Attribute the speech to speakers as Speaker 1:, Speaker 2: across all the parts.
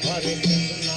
Speaker 1: Hare Krishna,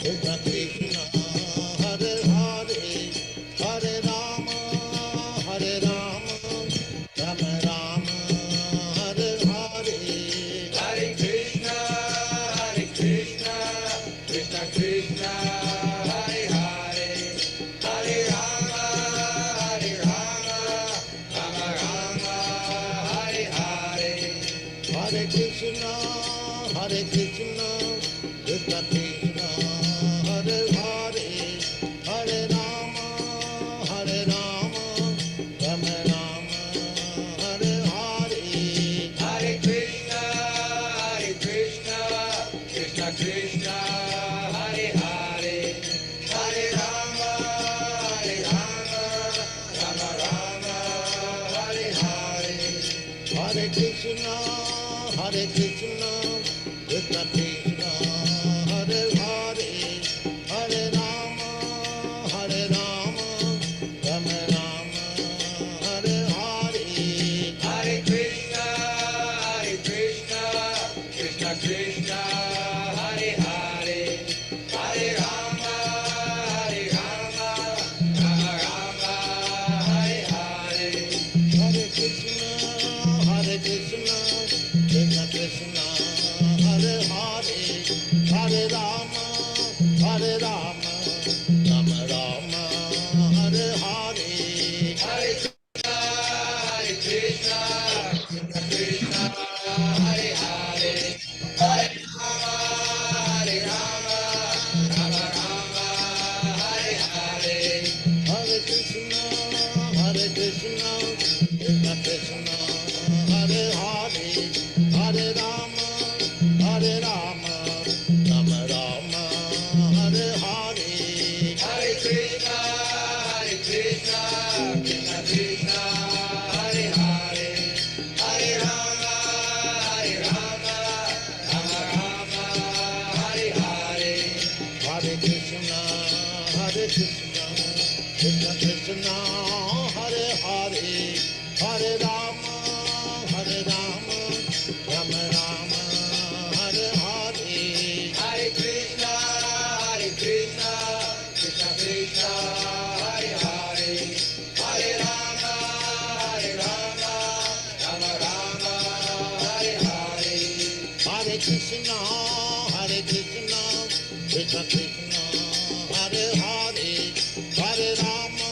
Speaker 1: Krishna Krishna Krishna, Hare Hare, Hare Rama, Hare Rama, Rama Rama, Hare Hare, Hare Krishna, Hare Krishna, Krishna Krishna, Hare Hare, Hare Rama, Hare Rama, Rama Rama, Hare Hare, Hare Krishna, Krishna Krishna, Hare Hare, Hare Rama, Rama Rama, Hare Hare, Hare Krishna, Krishna Krishna, Hare Hare, Hare Rama, Rama Rama, Hare Hare, Hare Krishna, Krishna Krishna, Hare Hare, Hare Rama, Rama Rama, Hare Hare, Hare Krishna, Krishna Krishna, Hare Hare, Hare Rama, Rama Rama, Hare Hare, Hare Krishna, Krishna Krishna, Hare Hare, Hare Rama, Rama Rama, Hare Hare, Hare Krishna, Krishna Krishna, Hare Hare, Hare Rama, Rama Rama, Hare Hare, Hare Krishna, Krishna Krishna, Hare Hare, Hare Rama, Rama Rama, Hare Hare, Hare Krishna, Krishna Krishna, Hare Hare, Hare Rama, Rama Rama, Hare Hare, Hare Krishna, Krishna Krishna, Hare Hare, Hare Rama, Rama Rama, Hare Hare, Hare Krishna, Krishna Krishna, Hare Hare, Hare Rama,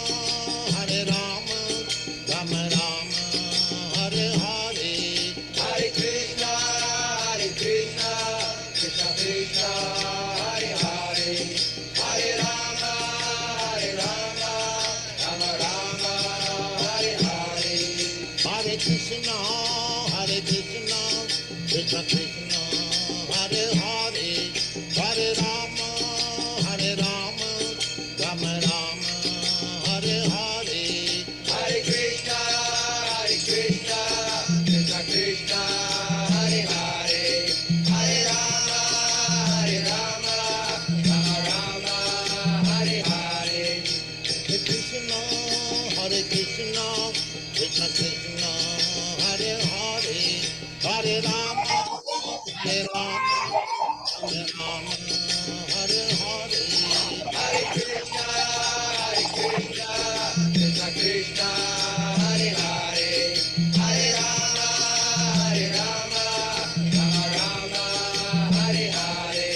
Speaker 1: Rama Rama, Hare Hare, Hare Krishna, Krishna Krishna, Hare Hare, Hare Rama, Rama Rama, Hare Hare, Hare Krishna, Krishna Krishna, Hare Hare, Hare Rama, Rama Rama, Hare Hare, Hare Krishna, Krishna Krishna, Hare Hare, Hare Rama, Rama Rama, Hare Hare, Hare Krishna, Krishna Krishna, Hare Hare, Hare Rama, Rama Hare Hare, Hare Krishna, Krishna Krishna, Hare Hare, Hare Rama, Rama Rama, Hare Hare, Hare Krishna, Krishna Krishna, Hare Hare, Hare Rama, Rama Rama, Hare Hare,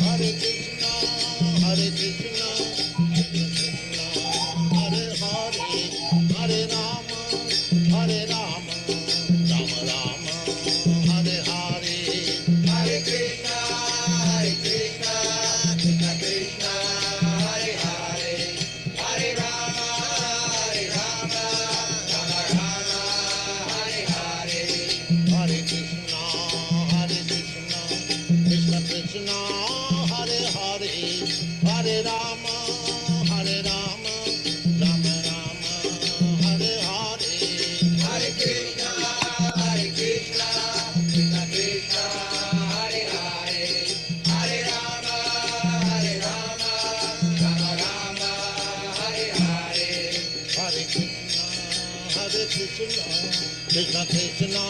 Speaker 1: Hare Krishna, Krishna Krishna, Hare Hare, Hare Rama, Rama Rama, Hare Hare, Hare Krishna, Krishna Krishna, Hare Hare, Hare Rama, Rama Rama, Hare Hare, Hare Krishna, Krishna Krishna, Hare Hare, Hare Rama, Rama Rama, Hare Hare, Hare Krishna, Krishna Krishna,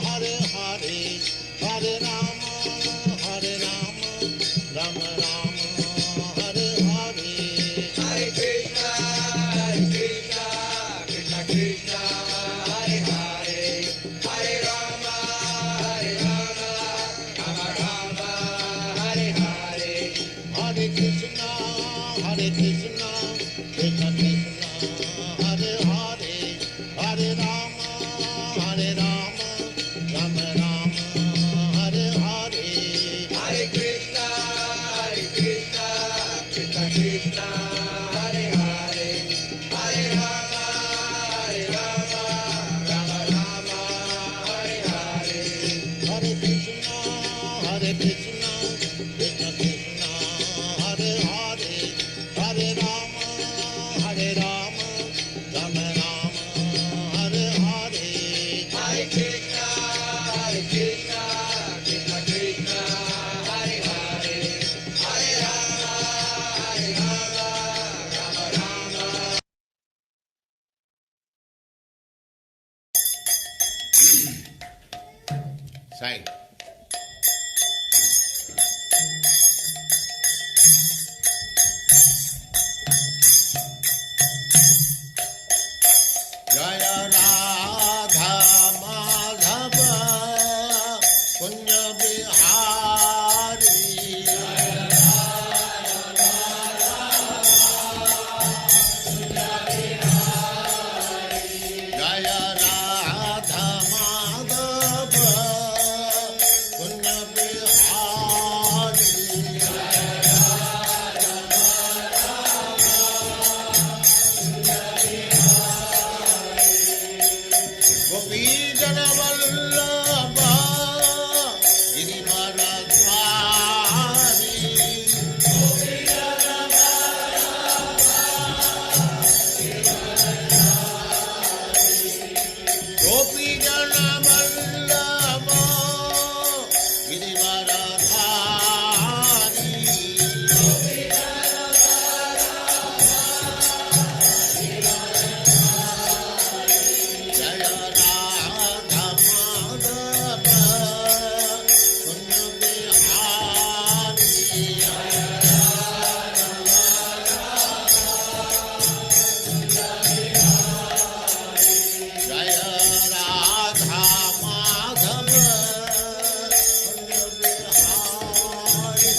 Speaker 1: Hare Hare, Hare Rama, Rama Rama, Hare Hare, Hare Krishna, Krishna Krishna, Hare Hare, Hare Rama, Rama Rama, Hare Hare, Sai. Jaya Radha Madhava Punya Bihari. Jaya Radha Madhava Punya Bihari. Gopi Jana Vallabha Girivaradhari. Gopi Jana Vallabha Girivaradhari. Jaya Radha Madhava Punya Bihari. Jaya Radha Madhava Punya Bihari.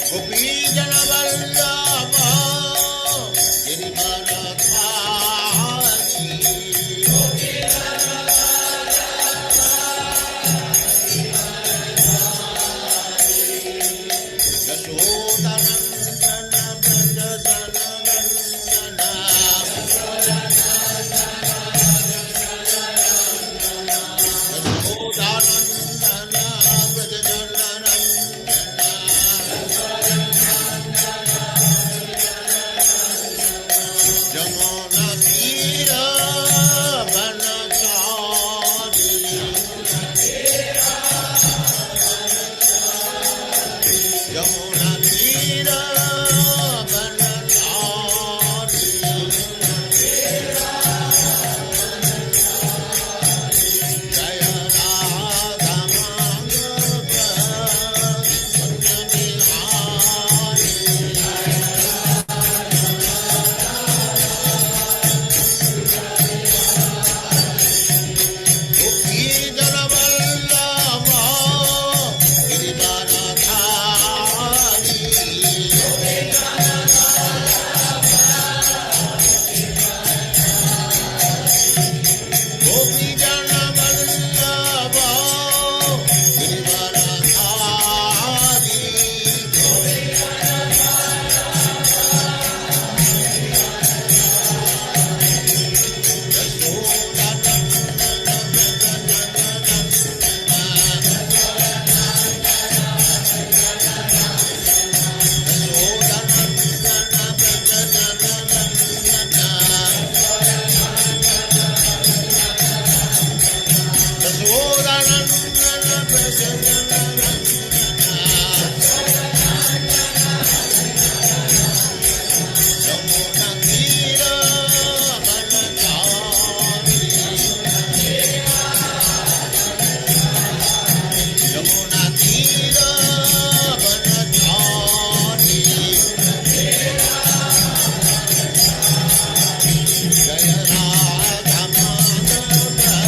Speaker 1: Gopi Jana Vallabha Girivaradhari. Yashodanandana Brajajanandana. Yashodanandana Brajajanandana. Jamuna Tira Vanachari. Jamuna Tira Vanachari. Jaya Radha Madhava Punya Bihari. Gopi Jana Vallabha Girivaradhari. Gopi Jana Vallabha Jaya Radha Madhava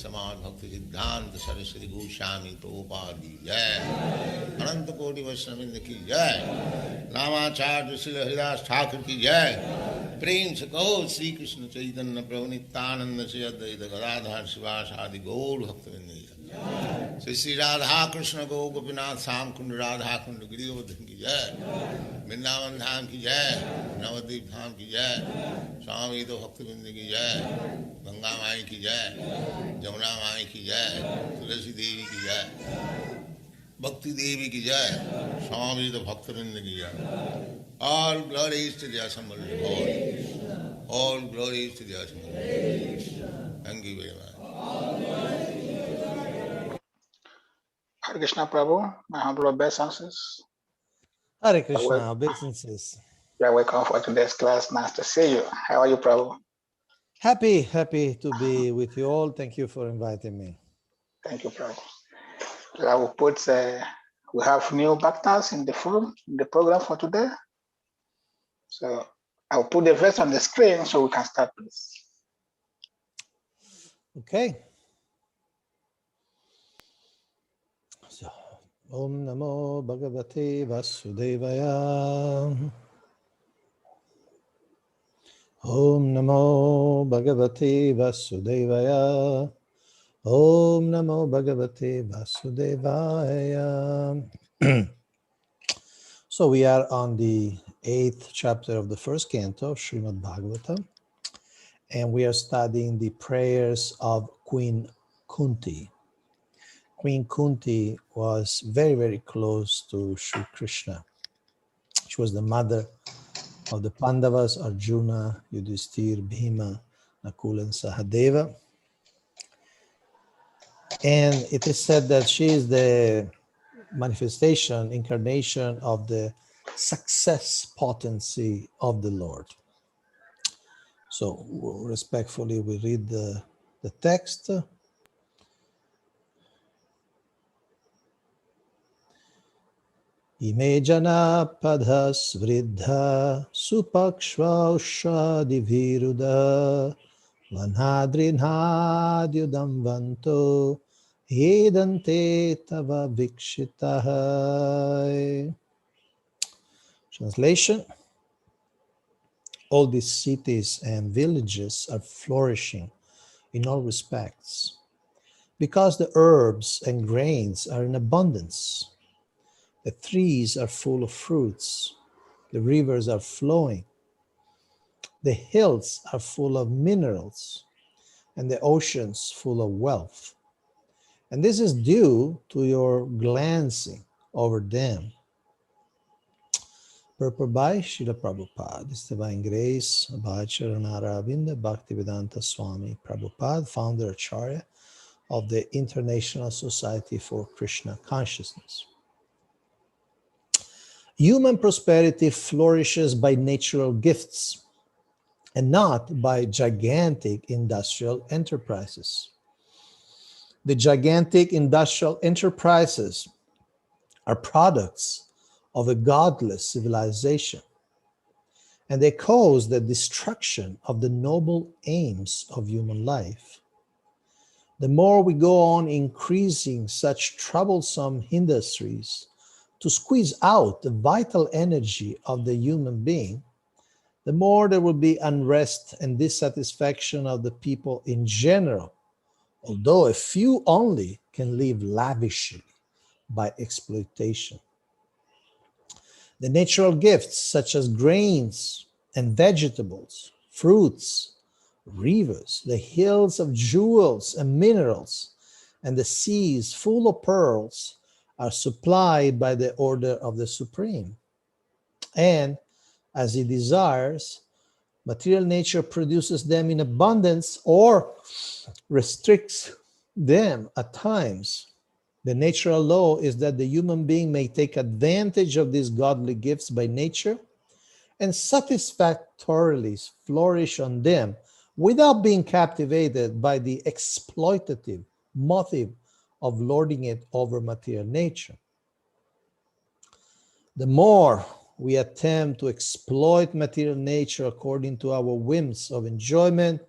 Speaker 1: Samad Bhakti Siddhanta Saraswati Goswami Prabhupada ki jai. Ananta Koti Vaishnavindra ki jai. Namacharya Srila Haridas Thakur ki jai. Prem se kaho Sri Krishna Chaitanya Prabhu Nityananda Sri Advaita Gadadhar Sivas Adi Gaur Bhaktivinoda ki jai. Sri Radha Krishna Go Gopinath Sam Kund Radha Kund Giri Govardhan ki jai. Vrindavan Dham ki jai. Navadvip Dham ki jai. Swami Ito Bhaktivinoda ki jai. Ganga Mai ki jai. Jamuna Mai ki jai. Tulasi Devi ki jai. Bhakti Devi ki jai. Swami Ito Bhaktivinoda ki jai. All glories to the assembled Lord. All glories to the assembled Lord. Thank you very much.
Speaker 2: Hare Krishna Prabhu, my humble obeisances.
Speaker 3: Hare Krishna, obeisances.
Speaker 2: You are welcome for today's class. Nice to see you. How are you, Prabhu?
Speaker 3: Happy to be with you all. Thank you for inviting me.
Speaker 2: Thank you, Prabhu. I will put, we have new bhaktas in the forum, in the program for today. So I'll put the verse on the screen so we can start, please.
Speaker 3: Okay. So, Om Namo Bhagavate Vasudevaya. Om Namo Bhagavate Vasudevaya. Om Namo Bhagavate Vasudevaya. So we are on the 8th chapter of the first canto of Srimad Bhagavatam, and we are studying the prayers of Queen Kunti. Queen Kunti was very close to Sri Krishna. She was the mother of the Pandavas, Arjuna, Yudhishthir, Bhima, Nakula, and Sahadeva. And it is said that she is the manifestation, incarnation of the success potency of the Lord. So respectfully, we read the text. Ime jana padhas vridha supakshvausha diviruda vanhadrinhadyudam vanto yedante tava vikshitah. Translation: all these cities and villages are flourishing in all respects because the herbs and grains are in abundance. The trees are full of fruits. The rivers are flowing. The hills are full of minerals, and the oceans full of wealth. And this is due to your glancing over them. Purport by Srila Prabhupada. This Divine Grace, Bhacharanara Avinda Bhaktivedanta Swami Prabhupada, founder Acharya of the International Society for Krishna Consciousness. Human prosperity flourishes by natural gifts and not by gigantic industrial enterprises. The gigantic industrial enterprises are products of a godless civilization, and they cause the destruction of the noble aims of human life. The more we go on increasing such troublesome industries to squeeze out the vital energy of the human being, the more there will be unrest and dissatisfaction of the people in general, although a few only can live lavishly by exploitation. The natural gifts such as grains and vegetables, fruits, rivers, the hills of jewels and minerals, and the seas full of pearls are supplied by the order of the Supreme. And as he desires, material nature produces them in abundance or restricts them at times. The natural law is that the human being may take advantage of these godly gifts by nature and satisfactorily flourish on them without being captivated by the exploitative motive of lording it over material nature. The more we attempt to exploit material nature according to our whims of enjoyment,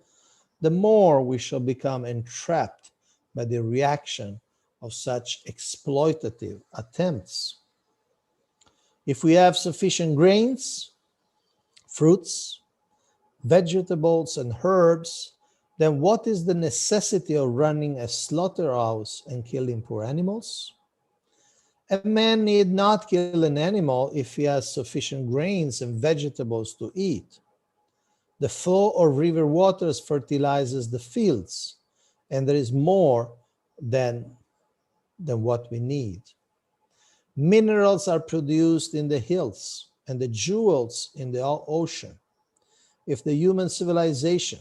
Speaker 3: the more we shall become entrapped by the reaction of such exploitative attempts. If we have sufficient grains, fruits, vegetables, and herbs, then what is the necessity of running a slaughterhouse and killing poor animals? A man need not kill an animal if he has sufficient grains and vegetables to eat. The flow of river waters fertilizes the fields, and there is more than what we need. Minerals are produced in the hills and the jewels in the ocean. If the human civilization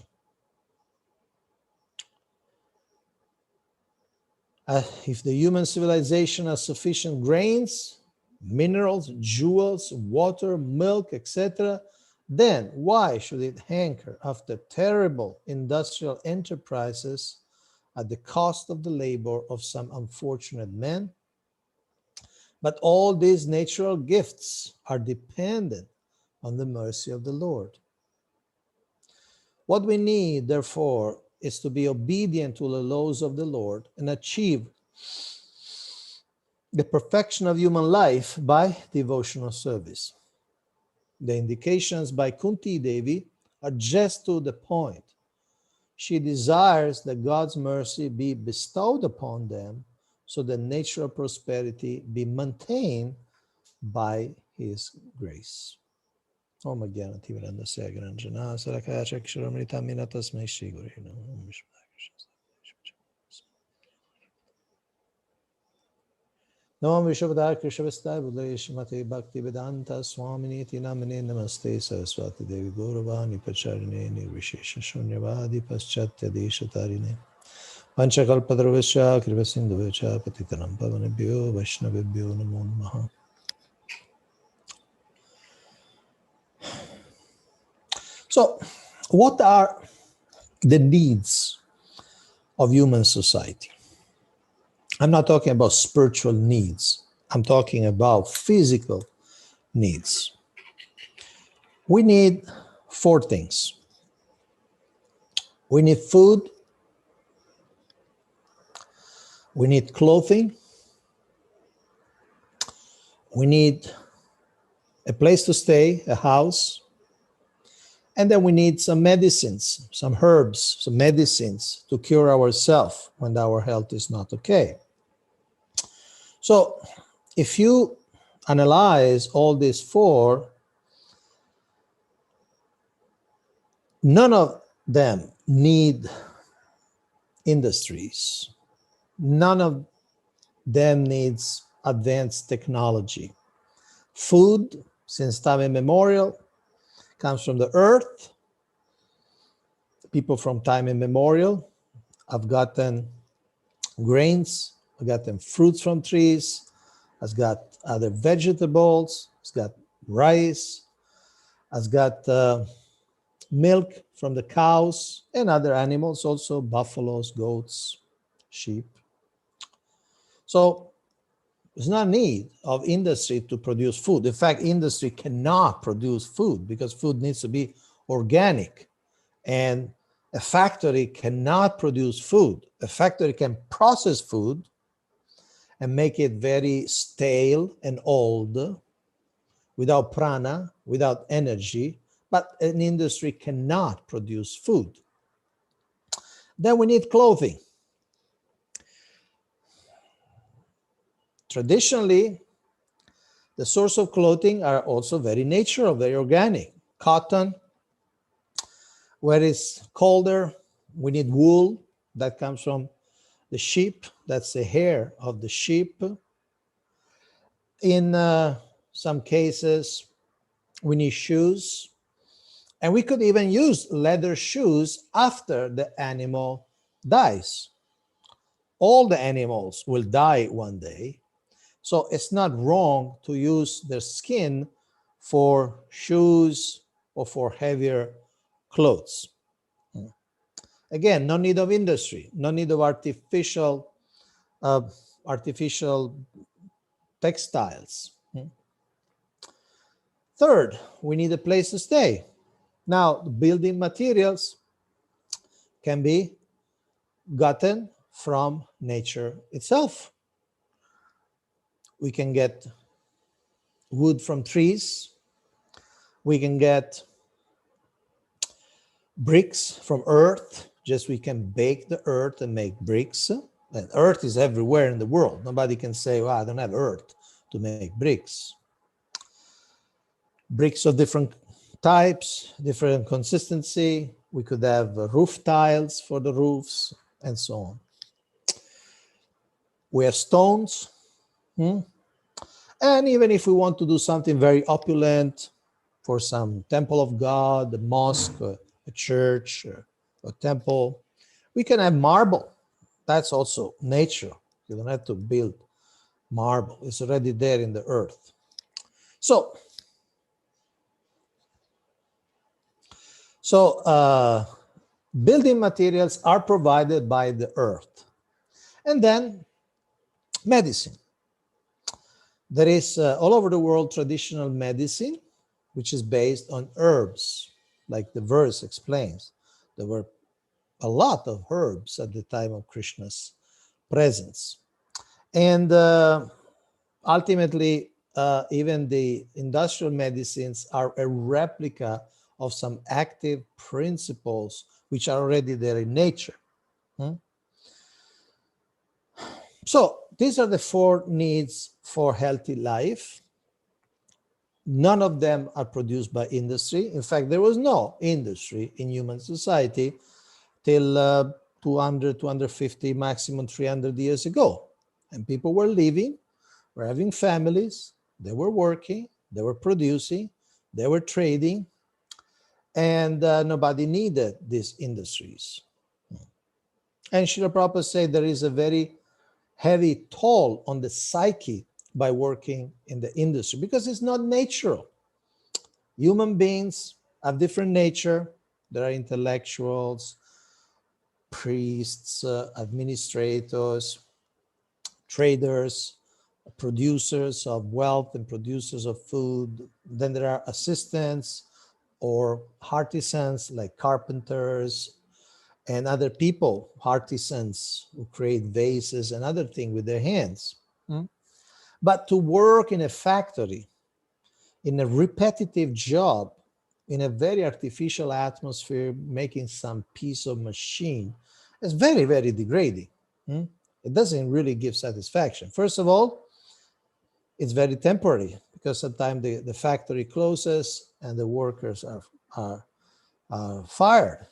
Speaker 3: has sufficient grains, minerals, jewels, water, milk, etc., then why should it hanker after terrible industrial enterprises at the cost of the labor of some unfortunate men? But all these natural gifts are dependent on the mercy of the Lord. What we need, therefore, is to be obedient to the laws of the Lord and achieve the perfection of human life by devotional service. The indications by Kunti Devi are just to the point. She desires that God's mercy be bestowed upon them so that natural prosperity be maintained by His grace. Om Jnana-timirandasya Granjana Sarakaya Chakshuramrita Minatasmai Shri Guru Namo. Namo Vishwavadar Krishavastai Buddhaya Mate Bhakti Vedanta Swaminiti Namane Namaste Saraswati Devi Gauravani Pacharine Nirvishesha Shunyavadi Paschatya Deshatarine Panchakalpadravasya Krivasindhuvacha Patitanam Pavanebhyo Vaishnavebhyo Namo Namaha. So, what are the needs of human society? I'm not talking about spiritual needs. I'm talking about physical needs. We need 4 things. We need food. We need clothing. We need a place to stay, a house. And then we need some medicines, some herbs, some medicines to cure ourselves when our health is not okay. So if you analyze all these 4, none of them need industries. None of them needs advanced technology. Food, since time immemorial, comes from the earth. People from time immemorial have gotten grains, have gotten fruits from trees, has got other vegetables, has got rice, has got milk from the cows and other animals, also buffaloes, goats, sheep. So there's no need of industry to produce food. In fact, industry cannot produce food because food needs to be organic. And a factory cannot produce food. A factory can process food and make it very stale and old, without prana, without energy, but an industry cannot produce food. Then we need clothing. Traditionally, the source of clothing are also very natural, very organic. Cotton, where it's colder, we need wool that comes from the sheep. That's the hair of the sheep. In some cases, we need shoes. And we could even use leather shoes after the animal dies. All the animals will die one day. So it's not wrong to use their skin for shoes or for heavier clothes. Again, no need of industry, no need of artificial textiles. Third, we need a place to stay. Now, building materials can be gotten from nature itself. We can get wood from trees. We can get bricks from earth. Just we can bake the earth and make bricks. And earth is everywhere in the world. Nobody can say, well, I don't have earth to make bricks. Bricks of different types, different consistency. We could have roof tiles for the roofs and so on. We have stones. And even if we want to do something very opulent for some temple of God, a mosque, a church, a temple, we can have marble. That's also nature. You don't have to build marble. It's already there in the earth. So building materials are provided by the earth. And then medicine. There is all over the world traditional medicine, which is based on herbs, like the verse explains. There were a lot of herbs at the time of Krishna's presence. And ultimately, even the industrial medicines are a replica of some active principles which are already there in nature. So these are the 4 needs for healthy life. None of them are produced by industry. In fact, there was no industry in human society till 200, 250, maximum 300 years ago. And people were living, were having families, they were working, they were producing, they were trading, and nobody needed these industries. And Srila Prabhupada said there is a very heavy toll on the psyche by working in the industry because it's not natural. Human beings have different nature. There are intellectuals, priests, administrators, traders, producers of wealth and producers of food. Then there are assistants or artisans like carpenters and other people, artisans who create vases and other things with their hands. But to work in a factory, in a repetitive job, in a very artificial atmosphere, making some piece of machine, is very, very degrading. It doesn't really give satisfaction. First of all, it's very temporary because sometimes the factory closes and the workers are fired.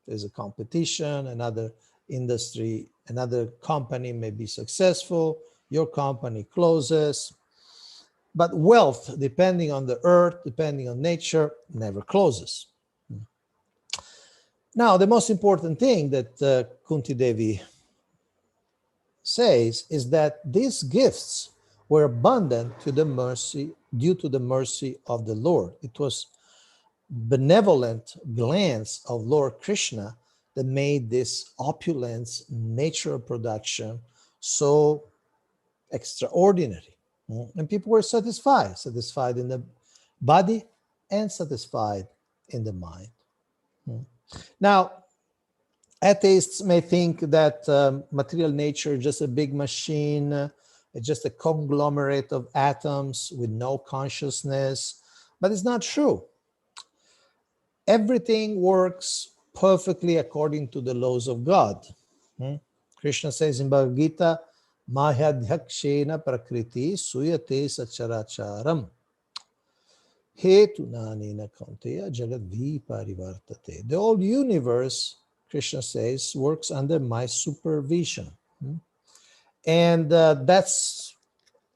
Speaker 3: There's a competition, another industry, another company may be successful, your company closes. But wealth, depending on the earth, depending on nature, never closes. Now, the most important thing that Kunti Devi says is that these gifts were abundant due to the mercy of the Lord. It was benevolent glance of Lord Krishna that made this opulence, natural production so extraordinary. And people were satisfied in the body and satisfied in the mind. Now, atheists may think that material nature is just a big machine, it's just a conglomerate of atoms with no consciousness, but it's not true. Everything works perfectly according to the laws of God. Krishna says in Bhagavad Gita, Mahyadhyakshena prakriti suyate sacharacharam hetunanena kaunteya jagadvi parivartate. The whole universe, Krishna says, works under my supervision. And that's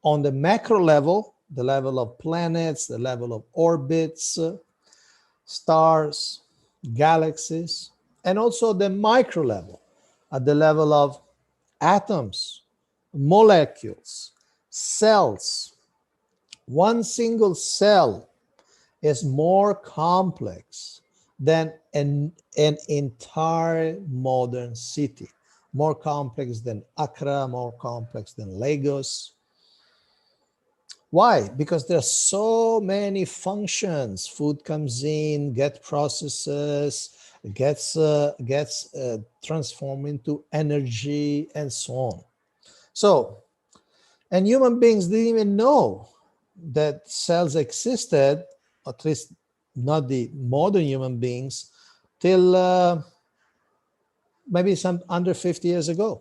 Speaker 3: on the macro level, the level of planets, the level of orbits, stars, galaxies, and also the micro level, at the level of atoms, molecules, cells. One single cell is more complex than an entire modern city, more complex than Accra, more complex than Lagos. Why? Because there are so many functions. Food comes in, get processes, gets transformed into energy, and so on. So, and human beings didn't even know that cells existed, at least not the modern human beings, till maybe some under 50 years ago.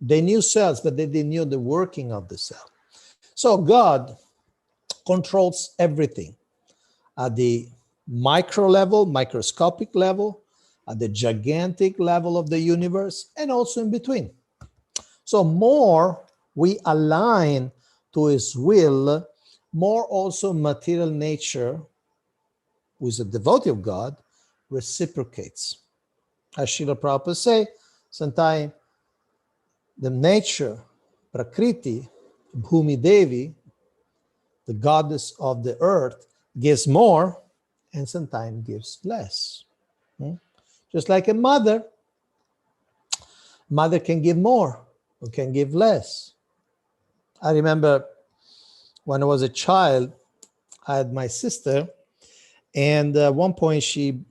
Speaker 3: They knew cells, but they didn't know the working of the cell. So God controls everything at the micro level, microscopic level, at the gigantic level of the universe, and also in between. So more we align to his will, more also material nature, who is a devotee of God, reciprocates. As Srila Prabhupada say, sometimes the nature, Prakriti, Bhumi Devi, the goddess of the earth, gives more and sometimes gives less. Just like a mother can give more or can give less. I remember when I was a child, I had my sister, and at one point she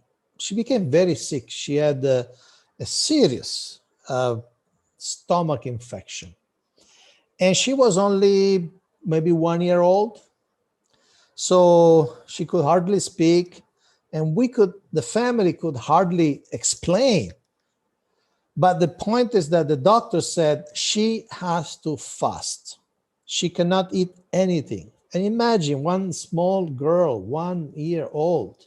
Speaker 3: became very sick. She had a serious stomach infection, and she was only maybe 1 year old, so she could hardly speak, and the family could hardly explain. But the point is that the doctor said she has to fast. She cannot eat anything. And imagine one small girl, 1 year old.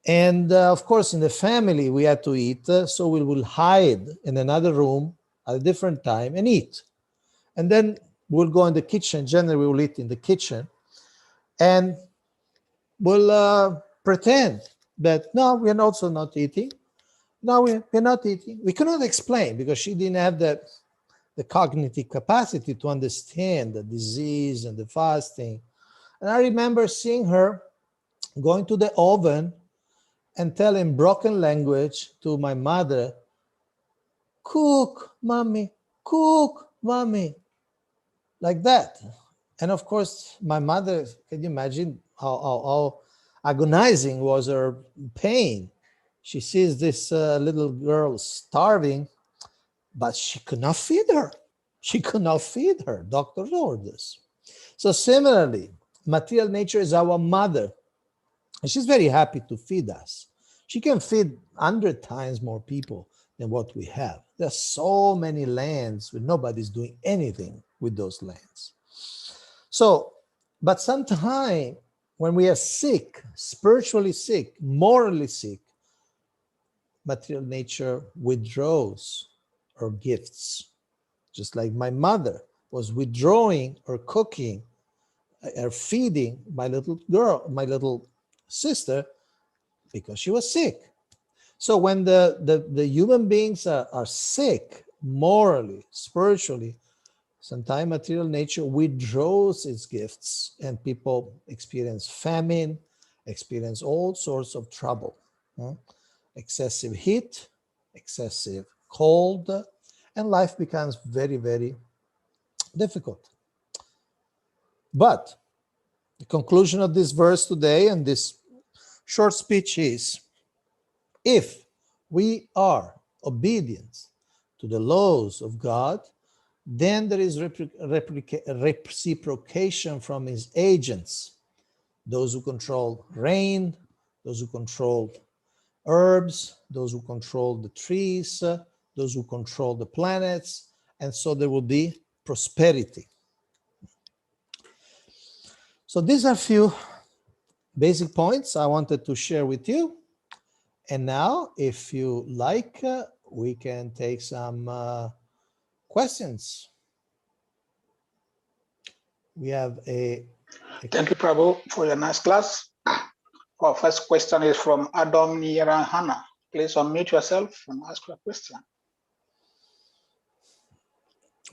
Speaker 3: And of course, in the family, we had to eat. So we will hide in another room at a different time and eat. And then we'll go in the kitchen. Generally, we will eat in the kitchen. And we'll pretend that, no, we're also not eating. No, we're not eating. We cannot explain because she didn't have the cognitive capacity to understand the disease and the fasting. And I remember seeing her going to the oven and telling broken language to my mother, cook, mommy, like that. And of course, my mother, can you imagine how agonizing was her pain? She sees this little girl starving, but she could not feed her. She could not feed her. Doctor's orders. So similarly, material nature is our mother, and she's very happy to feed us. She can feed 100 times more people than what we have. There's so many lands where nobody's doing anything with those lands. So, but sometimes when we are sick, spiritually sick, morally sick, material nature withdraws her gifts. Just like my mother was withdrawing her cooking, her feeding my little girl, my little sister, because she was sick. So when the human beings are sick, morally, spiritually, sometimes material nature withdraws its gifts and people experience famine, experience all sorts of trouble. Excessive heat, excessive cold, and life becomes very, very difficult. But the conclusion of this verse today and this short speech is, if we are obedient to the laws of God, then there is reciprocation from his agents, those who control rain, those who control herbs, those who control the trees, those who control the planets, and so there will be prosperity. So these are a few basic points I wanted to share with you. And now, if you like, we can take some questions. We have
Speaker 2: Thank you, Prabhu, for your nice class. Our first question is from Adam Nirahana. Please unmute yourself and ask your question.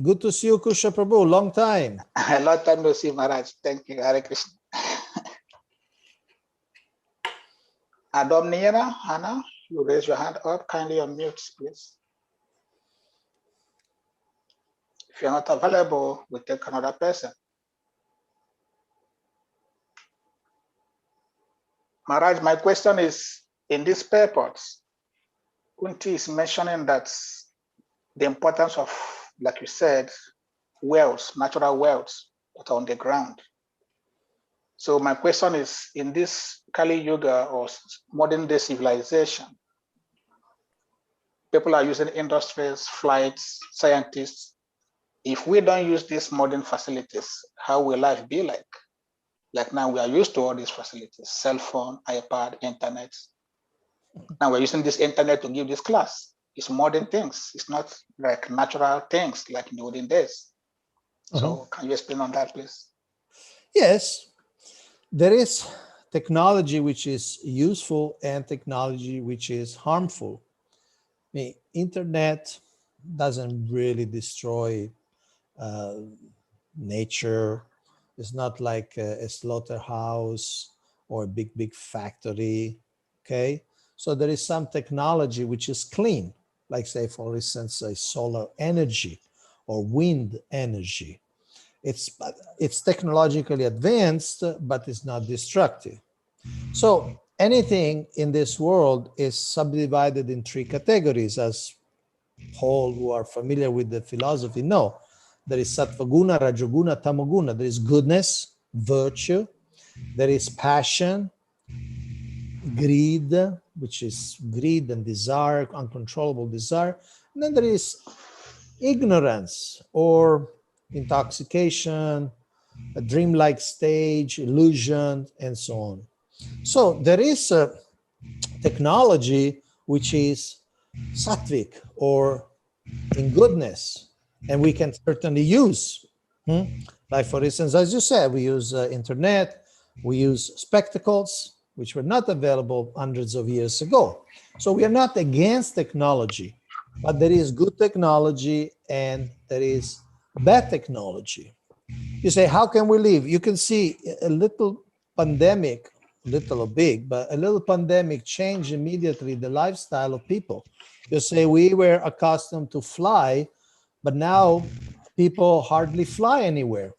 Speaker 3: Good to see you, Kusha Prabhu. Long time.
Speaker 2: A long time no see, Maharaj. Thank you, Hare Krishna. Adam Nirahana, you raise your hand up. Kindly unmute, please. If you're not available, we'll take another person. Maharaj, my question is, in these purports, Kunti is mentioning that the importance of, like you said, wells, natural wells that are on the ground. So my question is, in this Kali Yuga or modern day civilization, people are using industries, flights, scientists. If we don't use these modern facilities, how will life be like? Like now we are used to all these facilities, cell phone, iPad, internet. Now we're using this internet to give this class. It's modern things. It's not like natural things like in the olden days. So can you explain on that, please?
Speaker 3: Yes, there is technology which is useful and technology which is harmful. I mean, internet doesn't really destroy nature. It's not like a slaughterhouse or a big factory. Okay, so there is some technology which is clean, like say for instance a solar energy or wind energy. It's technologically advanced, but it's not destructive. So anything in this world is subdivided in three categories, as all who are familiar with the philosophy know. There is sattvaguna, rajoguna, tamoguna. There is goodness, virtue. There is passion, greed, which is greed and desire, uncontrollable desire. And then there is ignorance or intoxication, a dreamlike stage, illusion, and so on. So there is a technology which is sattvic or in goodness, and we can certainly use. Like for instance, as you said, we use internet, we use spectacles, which were not available hundreds of years ago. So we are not against technology, but there is good technology and there is bad technology. You say, how can we live? You can see a little pandemic, little or big, but a little pandemic changed immediately the lifestyle of people. You say, we were accustomed to fly, but now people hardly fly anywhere.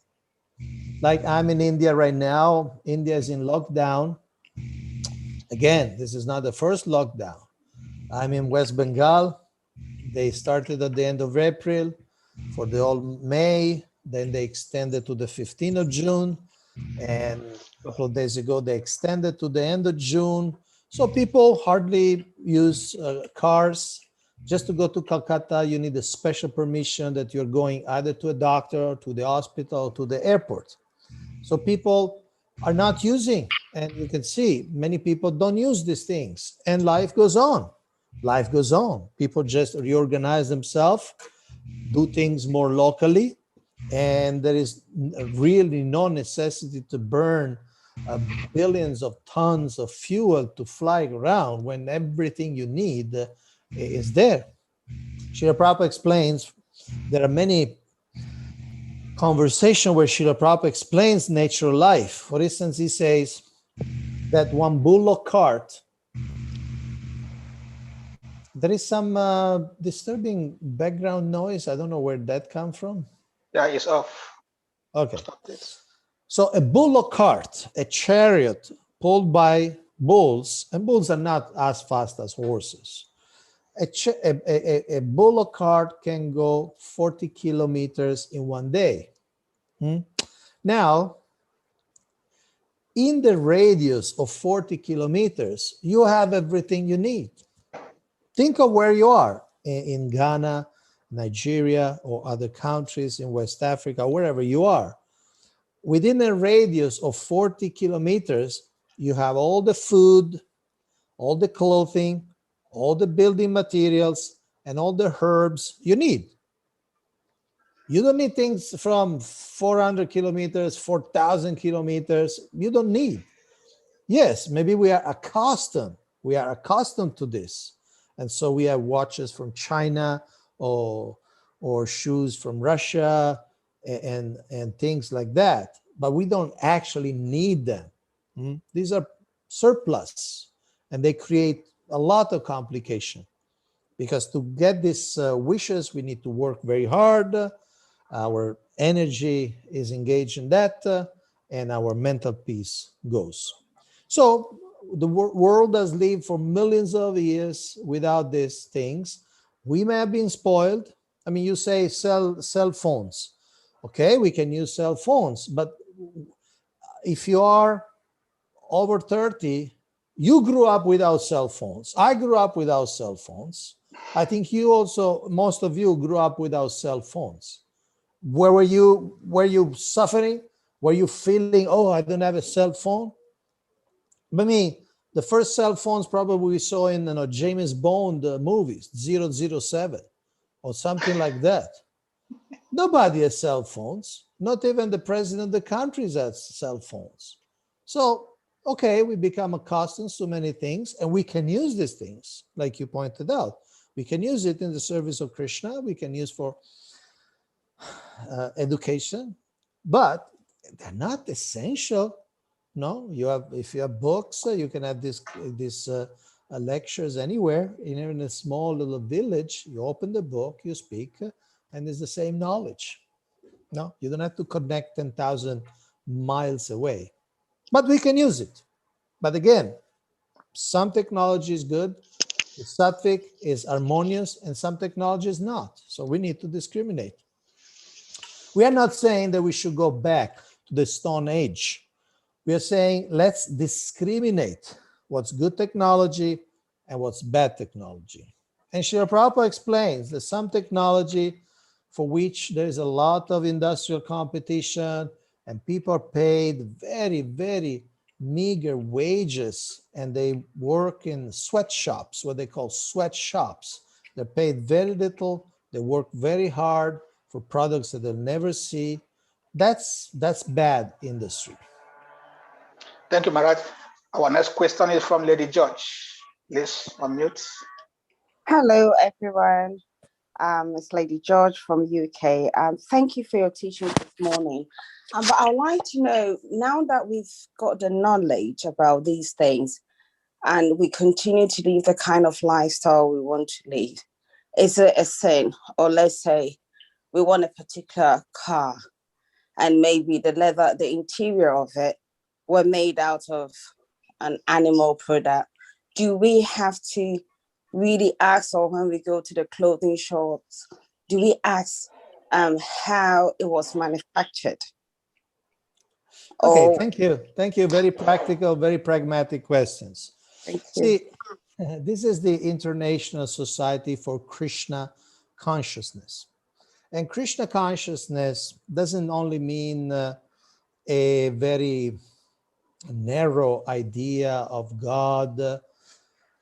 Speaker 3: Like I'm in India right now. India is in lockdown. Again, this is not the first lockdown. I'm in West Bengal. They started at the end of April for the whole May. Then they extended to the 15th of June. And a couple of days ago, they extended to the end of June. So people hardly use cars. Just to go to Calcutta, you need a special permission that you're going either to a doctor, or to the hospital, or to the airport. So people are not using, and you can see many people don't use these things, and life goes on. Life goes on. People just reorganize themselves, do things more locally, and there is really no necessity to burn billions of tons of fuel to fly around when everything you need is there. Srila Prabhupada explains there are many conversations where Srila Prabhupada explains natural life. For instance, he says that one bullock cart, there is some disturbing background noise. I don't know where that comes from.
Speaker 2: Yeah, it's off.
Speaker 3: Okay.
Speaker 2: Stop this.
Speaker 3: So a bullock cart, a chariot pulled by bulls, and bulls are not as fast as horses. A bullock cart can go 40 kilometers in one day. Now, in the radius of 40 kilometers, you have everything you need. Think of where you are in Ghana, Nigeria, or other countries in West Africa, wherever you are. Within a radius of 40 kilometers, you have all the food, all the clothing, all the building materials, and all the herbs you need. You don't need things from 400 kilometers, 4,000 kilometers. You don't need. Yes, maybe we are accustomed. We are accustomed to this. And so we have watches from China or shoes from Russia and things like that. But we don't actually need them. These are surplus, and they create a lot of complication. Because to get these wishes, we need to work very hard. Our energy is engaged in that, and our mental peace goes. So the world has lived for millions of years without these things. We may have been spoiled. I mean, you say cell phones. Okay, we can use cell phones, but if you are over 30, you grew up without cell phones. I grew up without cell phones. I think you also, most of you grew up without cell phones. Where were you suffering? Were you feeling, oh, I don't have a cell phone? But me, the first cell phones probably we saw in James Bond movies, 007 or something like that. Nobody has cell phones. Not even the president of the countries has cell phones. So, okay, we become accustomed to many things, and we can use these things, like you pointed out. We can use it in the service of Krishna. We can use for education, but they're not essential. No, if you have books, you can have these lectures anywhere, even in a small little village. You open the book, you speak, and it's the same knowledge. No, you don't have to connect 10,000 miles away, but we can use it. But again, some technology is good, the sattvic is harmonious, and some technology is not. So we need to discriminate. We are not saying that we should go back to the Stone Age. We are saying let's discriminate what's good technology and what's bad technology. And Srila Prabhupada explains that some technology for which there is a lot of industrial competition and people are paid very, very meager wages, and they work in sweatshops, what they call sweatshops. They're paid very little, they work very hard for products that they'll never see. That's bad industry.
Speaker 2: Thank you, Maharaj. Our next question is from Lady George. Please unmute.
Speaker 4: Hello, everyone. It's Lady George from UK. Thank you for your teaching this morning. But I'd like to know, now that we've got the knowledge about these things and we continue to live the kind of lifestyle we want to live, is it a sin? Or let's say we want a particular car and maybe the interior of it were made out of an animal product. Do we have to really ask, or when we go to the clothing shops, do we ask how it was manufactured?
Speaker 3: Okay, thank you. Very practical, very pragmatic questions.
Speaker 4: Thank you.
Speaker 3: See, this is the International Society for Krishna Consciousness. And Krishna consciousness doesn't only mean a very narrow idea of God,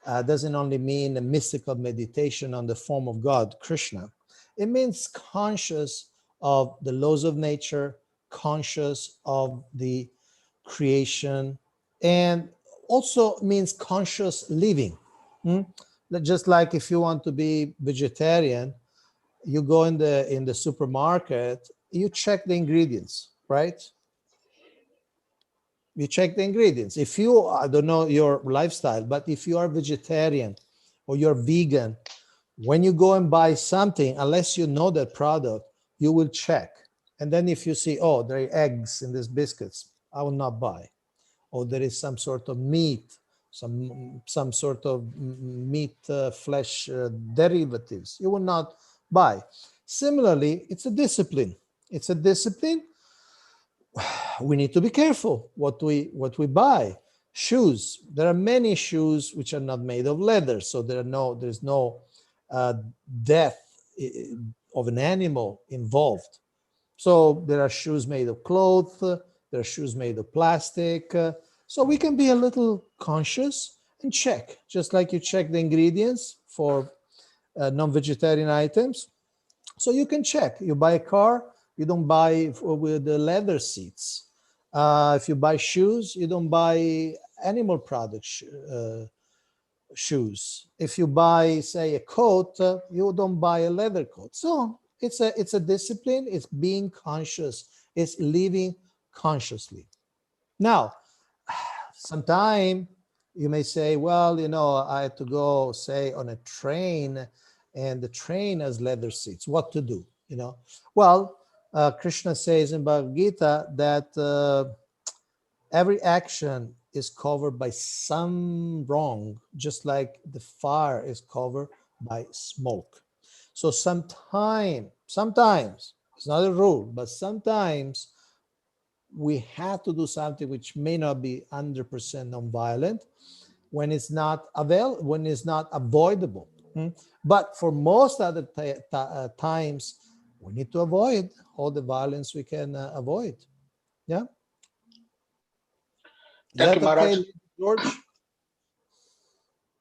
Speaker 3: doesn't only mean a mystical meditation on the form of God, Krishna. It means conscious of the laws of nature, conscious of the creation, and also means conscious living. Just like if you want to be vegetarian, you go in the supermarket, you check the ingredients, right? You check the ingredients. If you, I don't know your lifestyle, but if you are vegetarian or you're vegan, when you go and buy something, unless you know that product, you will check. And then if you see, oh, there are eggs in these biscuits, I will not buy. Or there is some sort of meat, some sort of meat, flesh derivatives, you will not buy. Similarly, it's a discipline. It's a discipline. We need to be careful what we buy. Shoes. There are many shoes which are not made of leather, so there's no death of an animal involved. So there are shoes made of cloth. There are shoes made of plastic. So we can be a little conscious and check, just like you check the ingredients for non-vegetarian items. So you can check. You buy a car, you don't buy with the leather seats. If you buy shoes, you don't buy animal product shoes. If you buy, say, a coat, you don't buy a leather coat. So it's a discipline. It's being conscious. It's living consciously. Now, sometime you may say, well, I had to go, say, on a train, and the train has leather seats. What to do? Well, Krishna says in Bhagavad Gita that Every action is covered by some wrong, just like the fire is covered by smoke. So sometimes, it's not a rule, but sometimes we have to do something which may not be 100% non-violent when it's not when it's not avoidable. But for most other times, we need to avoid all the violence we can avoid. Yeah. Is
Speaker 2: Thank
Speaker 3: that
Speaker 2: you, Maharaj.
Speaker 3: okay, George?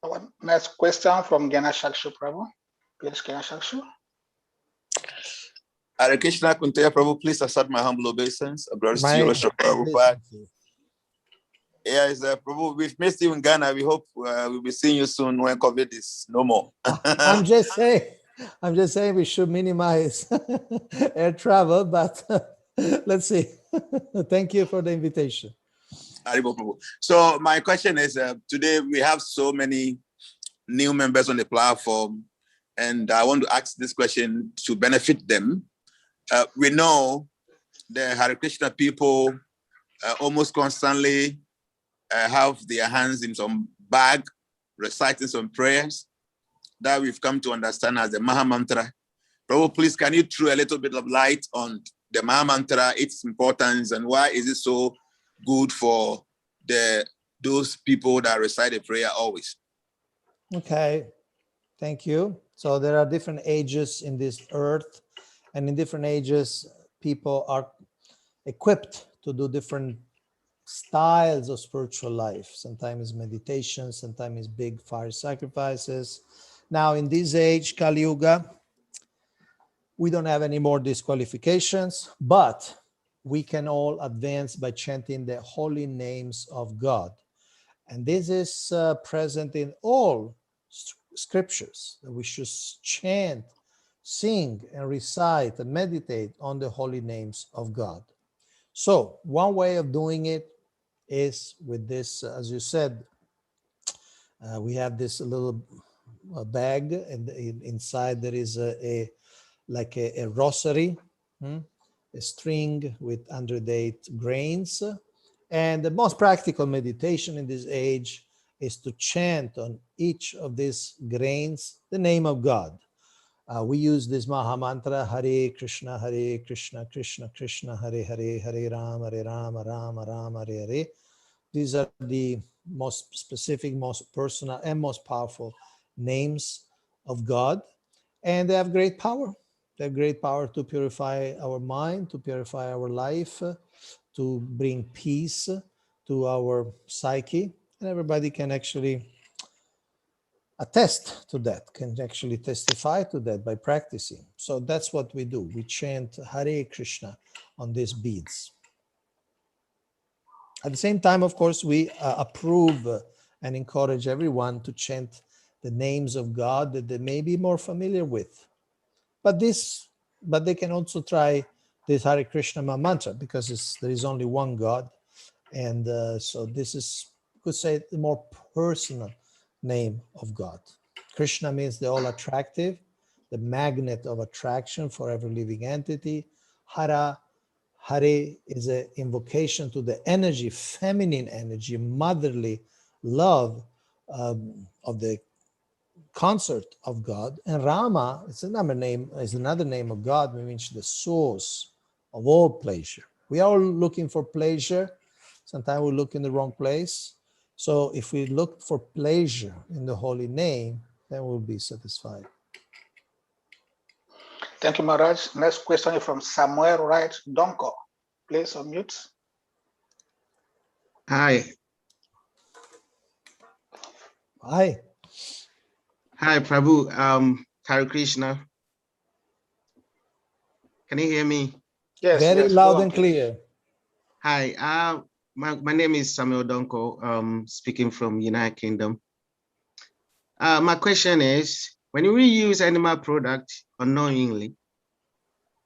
Speaker 2: Our next question from Gana Shakshu Prabhu. Please, Gana Shakshu.
Speaker 5: Hare Krishna, Kaunteya Prabhu, please accept my humble obeisance. Glory to you, Lord Prabhupada.
Speaker 3: Listen.
Speaker 5: Yeah, Prabhu, we've missed you in Ghana. We hope we'll be seeing you soon when COVID is no more.
Speaker 3: I'm just saying we should minimize air travel, but let's see. Thank you for the invitation.
Speaker 5: So my question is, today we have so many new members on the platform, and I want to ask this question to benefit them. We know the Hare Krishna people almost constantly have their hands in some bag, reciting some prayers that we've come to understand as the Maha Mantra. Prabhu, please, can you throw a little bit of light on the Maha Mantra, its importance, and why is it so good for those people that recite a prayer always?
Speaker 3: Okay, thank you. So there are different ages in this earth, and in different ages, people are equipped to do different styles of spiritual life. Sometimes meditation, sometimes big fire sacrifices. Now in this age, Kali Yuga, we don't have any more disqualifications, but we can all advance by chanting the holy names of God. And this is present in all scriptures, that we should chant, sing, and recite and meditate on the holy names of God. So one way of doing it is with this, as you said, we have this little bag, and inside there is a rosary, a string with 108 grains. And the most practical meditation in this age is to chant on each of these grains the name of God. We use this Maha Mantra, Hare Krishna, Krishna Krishna, Hare Hare, Hare Rama, Rama Rama, Hare Hare. These are the most specific, most personal, and most powerful names of God. And they have great power. They have great power to purify our mind, to purify our life, to bring peace to our psyche. And everybody can actually attest to that, can actually testify to that by practicing. So that's what we do. We chant Hare Krishna on these beads. At the same time, of course, we approve and encourage everyone to chant the names of God that they may be more familiar with. But they can also try this Hare Krishna mantra, because there is only one God. And so this is, you could say, the more personal name of God. Krishna means the all attractive, the magnet of attraction for every living entity. Hare is an invocation to the energy, feminine energy, motherly love of the concert of God. And Rama is another name of God, which means the source of all pleasure. We are all looking for pleasure. Sometimes we look in the wrong place. So if we look for pleasure in the holy name, then we'll be satisfied.
Speaker 2: Thank you, Maharaj. Next question is from Samuel Wright Donko. Please unmute.
Speaker 6: Hi.
Speaker 3: Hi.
Speaker 6: Hi, Prabhu. Hare Krishna. Can you hear me?
Speaker 2: Yes.
Speaker 3: Very loud and clear.
Speaker 6: Hi. My name is Samuel Donko, speaking from United Kingdom. My question is, when we use animal product unknowingly,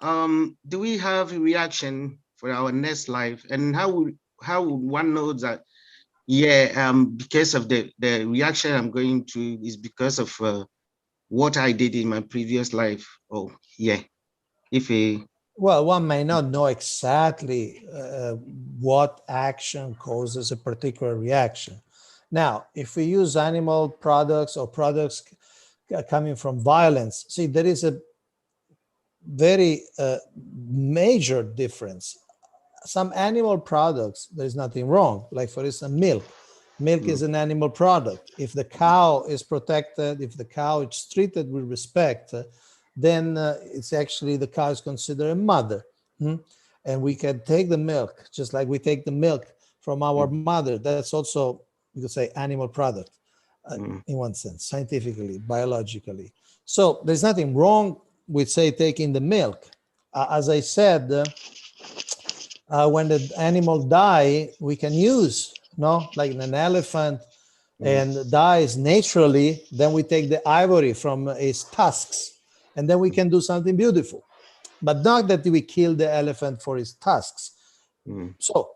Speaker 6: do we have a reaction for our next life? And how would one know that, because of the reaction I'm going through is because of what I did in my previous life? Oh, yeah.
Speaker 3: Well, one may not know exactly what action causes a particular reaction. Now, if we use animal products or products coming from violence, see, there is a very major difference. Some animal products, there's nothing wrong. Like, for instance, milk. Milk is an animal product. If the cow is protected, if the cow is treated with respect, then it's actually, the cow is considered a mother. And we can take the milk, just like we take the milk from our mother. That's also, you could say, animal product in one sense, scientifically, biologically. So there's nothing wrong with, say, taking the milk. As I said, when the animal die, we can use, like an elephant and dies naturally, then we take the ivory from its tusks, and then we can do something beautiful. But not that we kill the elephant for its tusks. So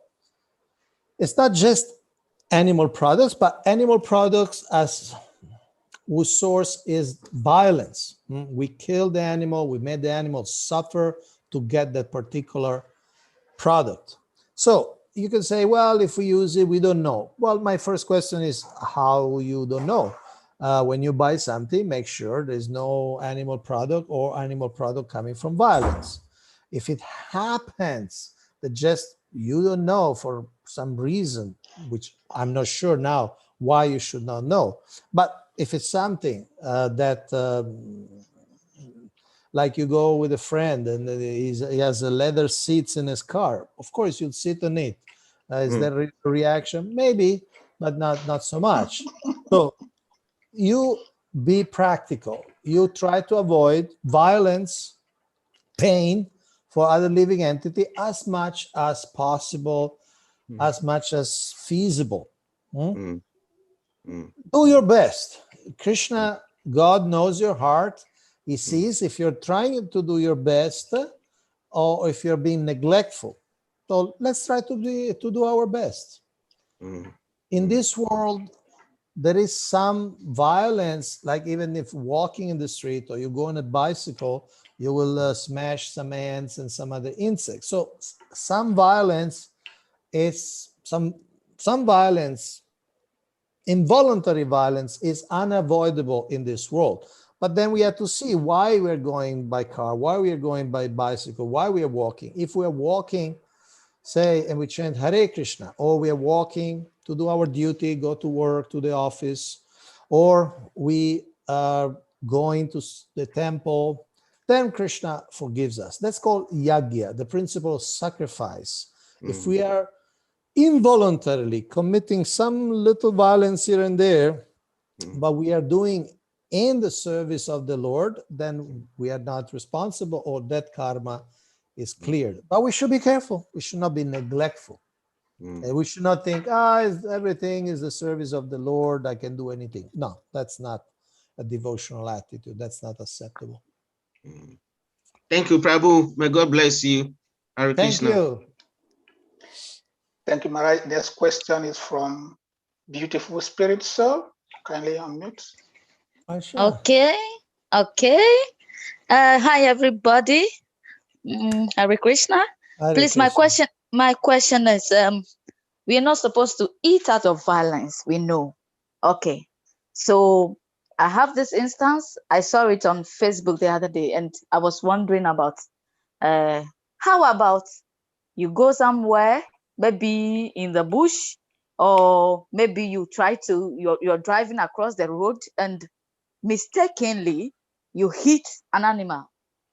Speaker 3: it's not just animal products, but animal products as whose source is violence. We kill the animal, we made the animal suffer to get that particular product. So you can say, well, if we use it, we don't know. Well, my first question is, how you don't know? When you buy something, make sure there's no animal product or animal product coming from violence. If it happens that just you don't know for some reason, which I'm not sure now why you should not know, but if it's something that like you go with a friend and he has a leather seats in his car, of course you'll sit on it. Is there a reaction? Maybe, but not so much. So you be practical. You try to avoid violence, pain for other living entity as much as possible, as much as feasible. Do your best. Krishna, God knows your heart. He sees if you're trying to do your best or if you're being neglectful. So let's try to do our best. In this world, there is some violence, like even if walking in the street or you go on a bicycle, you will smash some ants and some other insects. So some violence is some violence, involuntary violence, is unavoidable in this world. But then we have to see why we're going by car, why we are going by bicycle, why we are walking. If we are walking, say, and we chant Hare Krishna, or we are walking to do our duty, go to work, to the office, or we are going to the temple, then Krishna forgives us. That's called yagya, the principle of sacrifice. If we are involuntarily committing some little violence here and there, but we are doing in the service of the Lord, then we are not responsible, or that karma is cleared. But we should be careful. We should not be neglectful. And we should not think, everything is the service of the Lord, I can do anything. No, that's not a devotional attitude. That's not acceptable.
Speaker 6: Thank you, Prabhu. May God bless you. Hare
Speaker 3: Thank
Speaker 6: Krishna.
Speaker 3: you.
Speaker 2: Thank you, Maharaj. This question is from Beautiful Spirit Soul. Kindly unmute.
Speaker 3: Sure.
Speaker 7: Okay. Hi, everybody. Hare Krishna.
Speaker 3: Hare
Speaker 7: Please,
Speaker 3: Krishna.
Speaker 7: my question is, we are not supposed to eat out of violence. We know. Okay. So I have this instance. I saw it on Facebook the other day, and I was wondering about, how about you go somewhere, maybe in the bush, or maybe you you're driving across the road and mistakenly you hit an animal.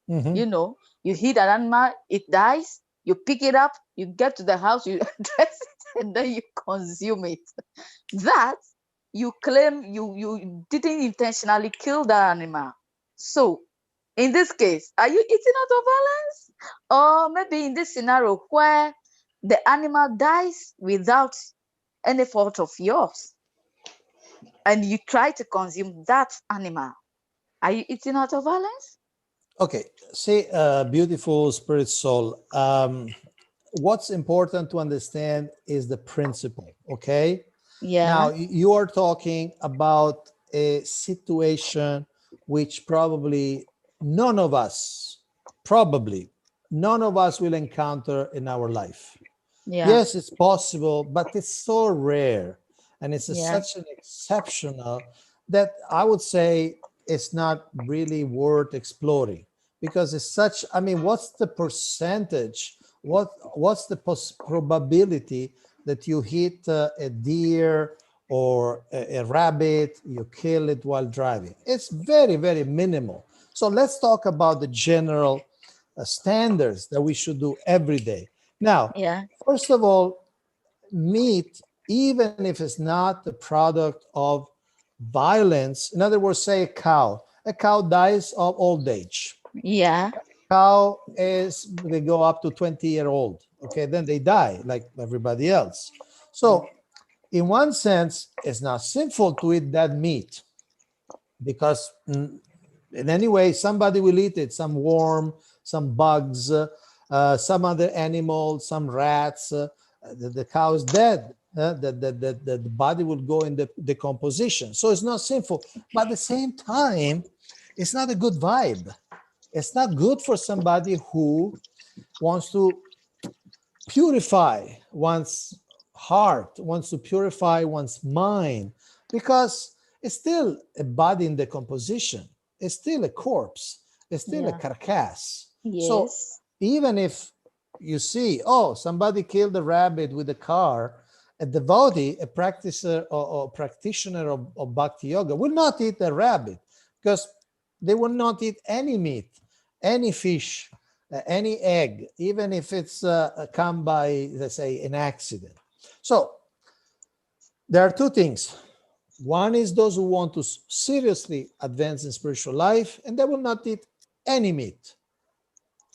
Speaker 7: You hit an animal, it dies, you pick it up, you get to the house, you dress it, and then you consume it. That you claim you didn't intentionally kill that animal. So in this case, are you eating out of violence? Or maybe in this scenario where the animal dies without any fault of yours, and you try to consume that animal, are you eating out of violence?
Speaker 3: Okay, see, beautiful spirit soul. What's important to understand is the principle, okay?
Speaker 7: Yeah.
Speaker 3: Now, you are talking about a situation which probably none of us, probably none of us will encounter in our life.
Speaker 7: Yeah.
Speaker 3: Yes, it's possible, but it's so rare, and it's
Speaker 7: Yeah.
Speaker 3: such an exceptional that I would say it's not really worth exploring, because it's such. I mean, what's the percentage? What's the probability that you hit a deer or a rabbit, you kill it while driving? It's very, very minimal. So let's talk about the general standards that we should do every day. Now,
Speaker 7: Yeah.
Speaker 3: first of all, meat, even if it's not the product of violence, in other words, say a cow dies of old age.
Speaker 7: Yeah.
Speaker 3: Cow they go up to 20-year-old. Okay, then they die like everybody else. So in one sense, it's not sinful to eat that meat, because in any way, somebody will eat it, some worm, some bugs, some other animal, some rats. The cow is dead. The body will go in the decomposition. So it's not sinful. But at the same time, it's not a good vibe. It's not good for somebody who wants to purify one's heart, wants to purify one's mind, because it's still a body in decomposition. It's still a corpse. It's still a
Speaker 7: Yeah.
Speaker 3: carcass. So
Speaker 7: Yes.
Speaker 3: even if you see, oh, somebody killed a rabbit with a car, a devotee, a practitioner of bhakti yoga will not eat a rabbit, because they will not eat any meat, any fish, any egg, even if it's come by, let's say, an accident. So there are two things. One is those who want to seriously advance in spiritual life, and they will not eat any meat.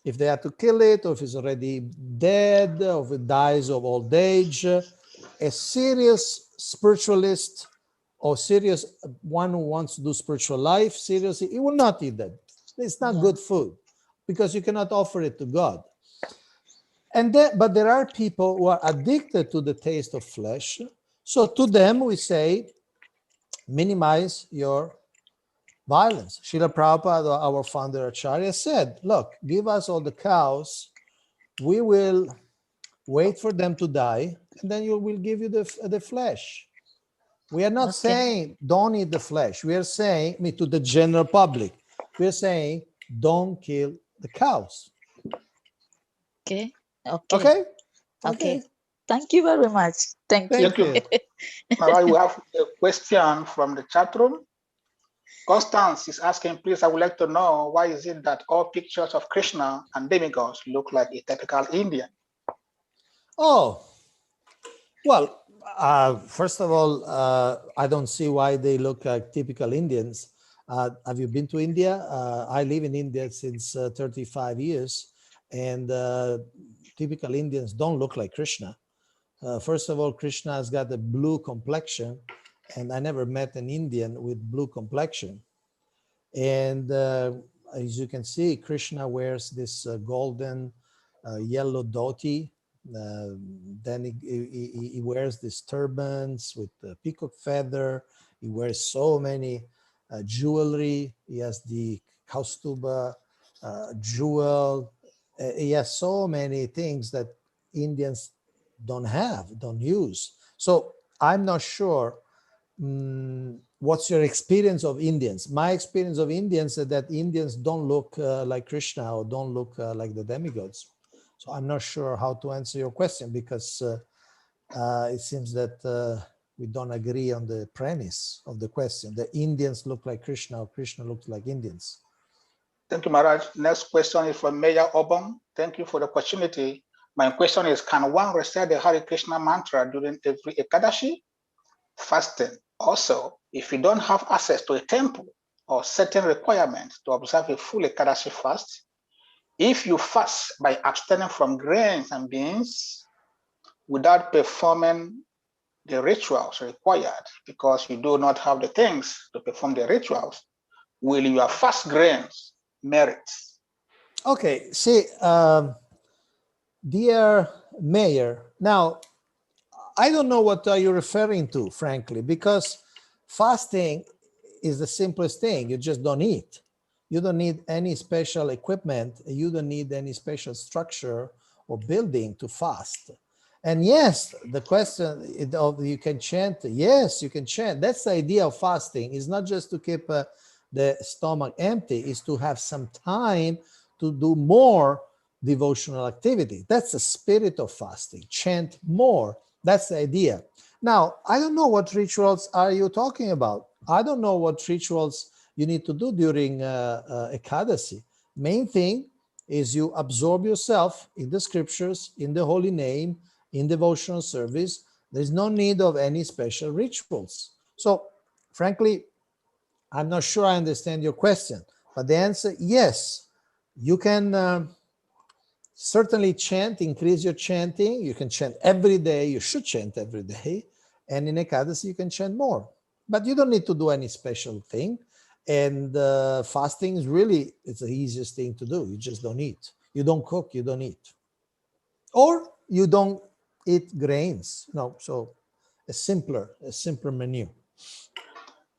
Speaker 3: If they have to kill it, or if it's already dead, or if it dies of old age, a serious spiritualist or serious one who wants to do spiritual life seriously, he will not eat that. It's not
Speaker 7: Yeah.
Speaker 3: good food, because you cannot offer it to God. And then, but there are people who are addicted to the taste of flesh. So to them, we say, minimize your violence. Srila Prabhupada, our founder Acharya, said, look, give us all the cows. We will wait for them to die, and then you will give you the flesh. We are not
Speaker 7: Okay.
Speaker 3: saying don't eat the flesh. We are saying, to the general public, we are saying don't kill the cows.
Speaker 7: Okay. Okay.
Speaker 3: Okay?
Speaker 7: Okay.
Speaker 3: Okay.
Speaker 7: Thank you very much. Thank you.
Speaker 3: Thank
Speaker 2: Thank you.
Speaker 3: you.
Speaker 2: All right, we have a question from the chat room. Constance is asking, please, I would like to know, why is it that all pictures of Krishna and demigods look like a typical Indian?
Speaker 3: Oh, well, first of all, I don't see why they look like typical Indians. Have you been to India? I live in India since 35 years, and typical Indians don't look like Krishna. First of all, Krishna has got a blue complexion, and I never met an Indian with blue complexion. And as you can see, Krishna wears this golden yellow dhoti. Then he wears these turbans with the peacock feather. He wears so many jewelry. He has the kaustuba jewel. He has so many things that Indians don't use. So I'm not sure what's your experience of Indians. My experience of Indians is that Indians don't look like Krishna, or don't look like the demigods. So I'm not sure how to answer your question, because it seems that we don't agree on the premise of the question. The Indians look like Krishna, or Krishna looks like Indians.
Speaker 2: Thank you, Maharaj. Next question is from Meya Obam. Thank you for the opportunity. My question is, can one recite the Hare Krishna mantra during every Ekadashi? Fasting. Also, if you don't have access to a temple or certain requirements to observe a full Ekadashi fast, if you fast by abstaining from grains and beans without performing the rituals required, because you do not have the things to perform the rituals, will your fast grains merit?
Speaker 3: Okay, see, dear Mayor, now, I don't know what are you referring to, frankly, because fasting is the simplest thing. You just don't eat. You don't need any special equipment. You don't need any special structure or building to fast. And yes, the question of you can chant. Yes, you can chant. That's the idea of fasting. It's not just to keep the stomach empty. It's to have some time to do more devotional activity. That's the spirit of fasting. Chant more. That's the idea. Now, I don't know what rituals are you talking about. I don't know what rituals you need to do during Ekadasi. Main thing is you absorb yourself in the scriptures, in the holy name, in devotional service. There's no need of any special rituals. So, frankly, I'm not sure I understand your question, but the answer, yes, you can certainly chant, increase your chanting. You can chant every day. You should chant every day. And in Ekadasi, you can chant more. But you don't need to do any special thing. And fasting is really, it's the easiest thing to do. You just don't eat. You don't cook, you don't eat. Or you don't eat grains. No, so a simpler menu.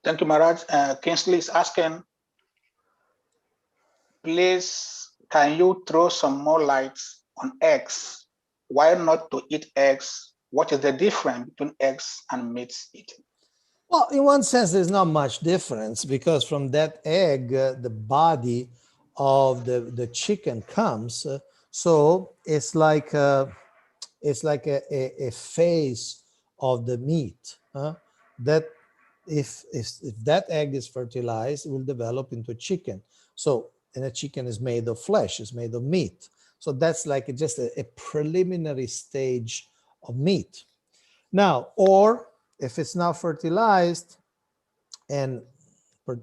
Speaker 2: Thank you, Maharaj. Kingsley is asking, please, can you throw some more light on eggs? Why not to eat eggs? What is the difference between eggs and meat eating?
Speaker 3: Well, in one sense, there's not much difference because from that egg, the body of the chicken comes. So it's like a phase of the meat that if that egg is fertilized, it will develop into a chicken. So, and a chicken is made of flesh, is made of meat. So that's like just a preliminary stage of meat. Now, or if it's not fertilized, and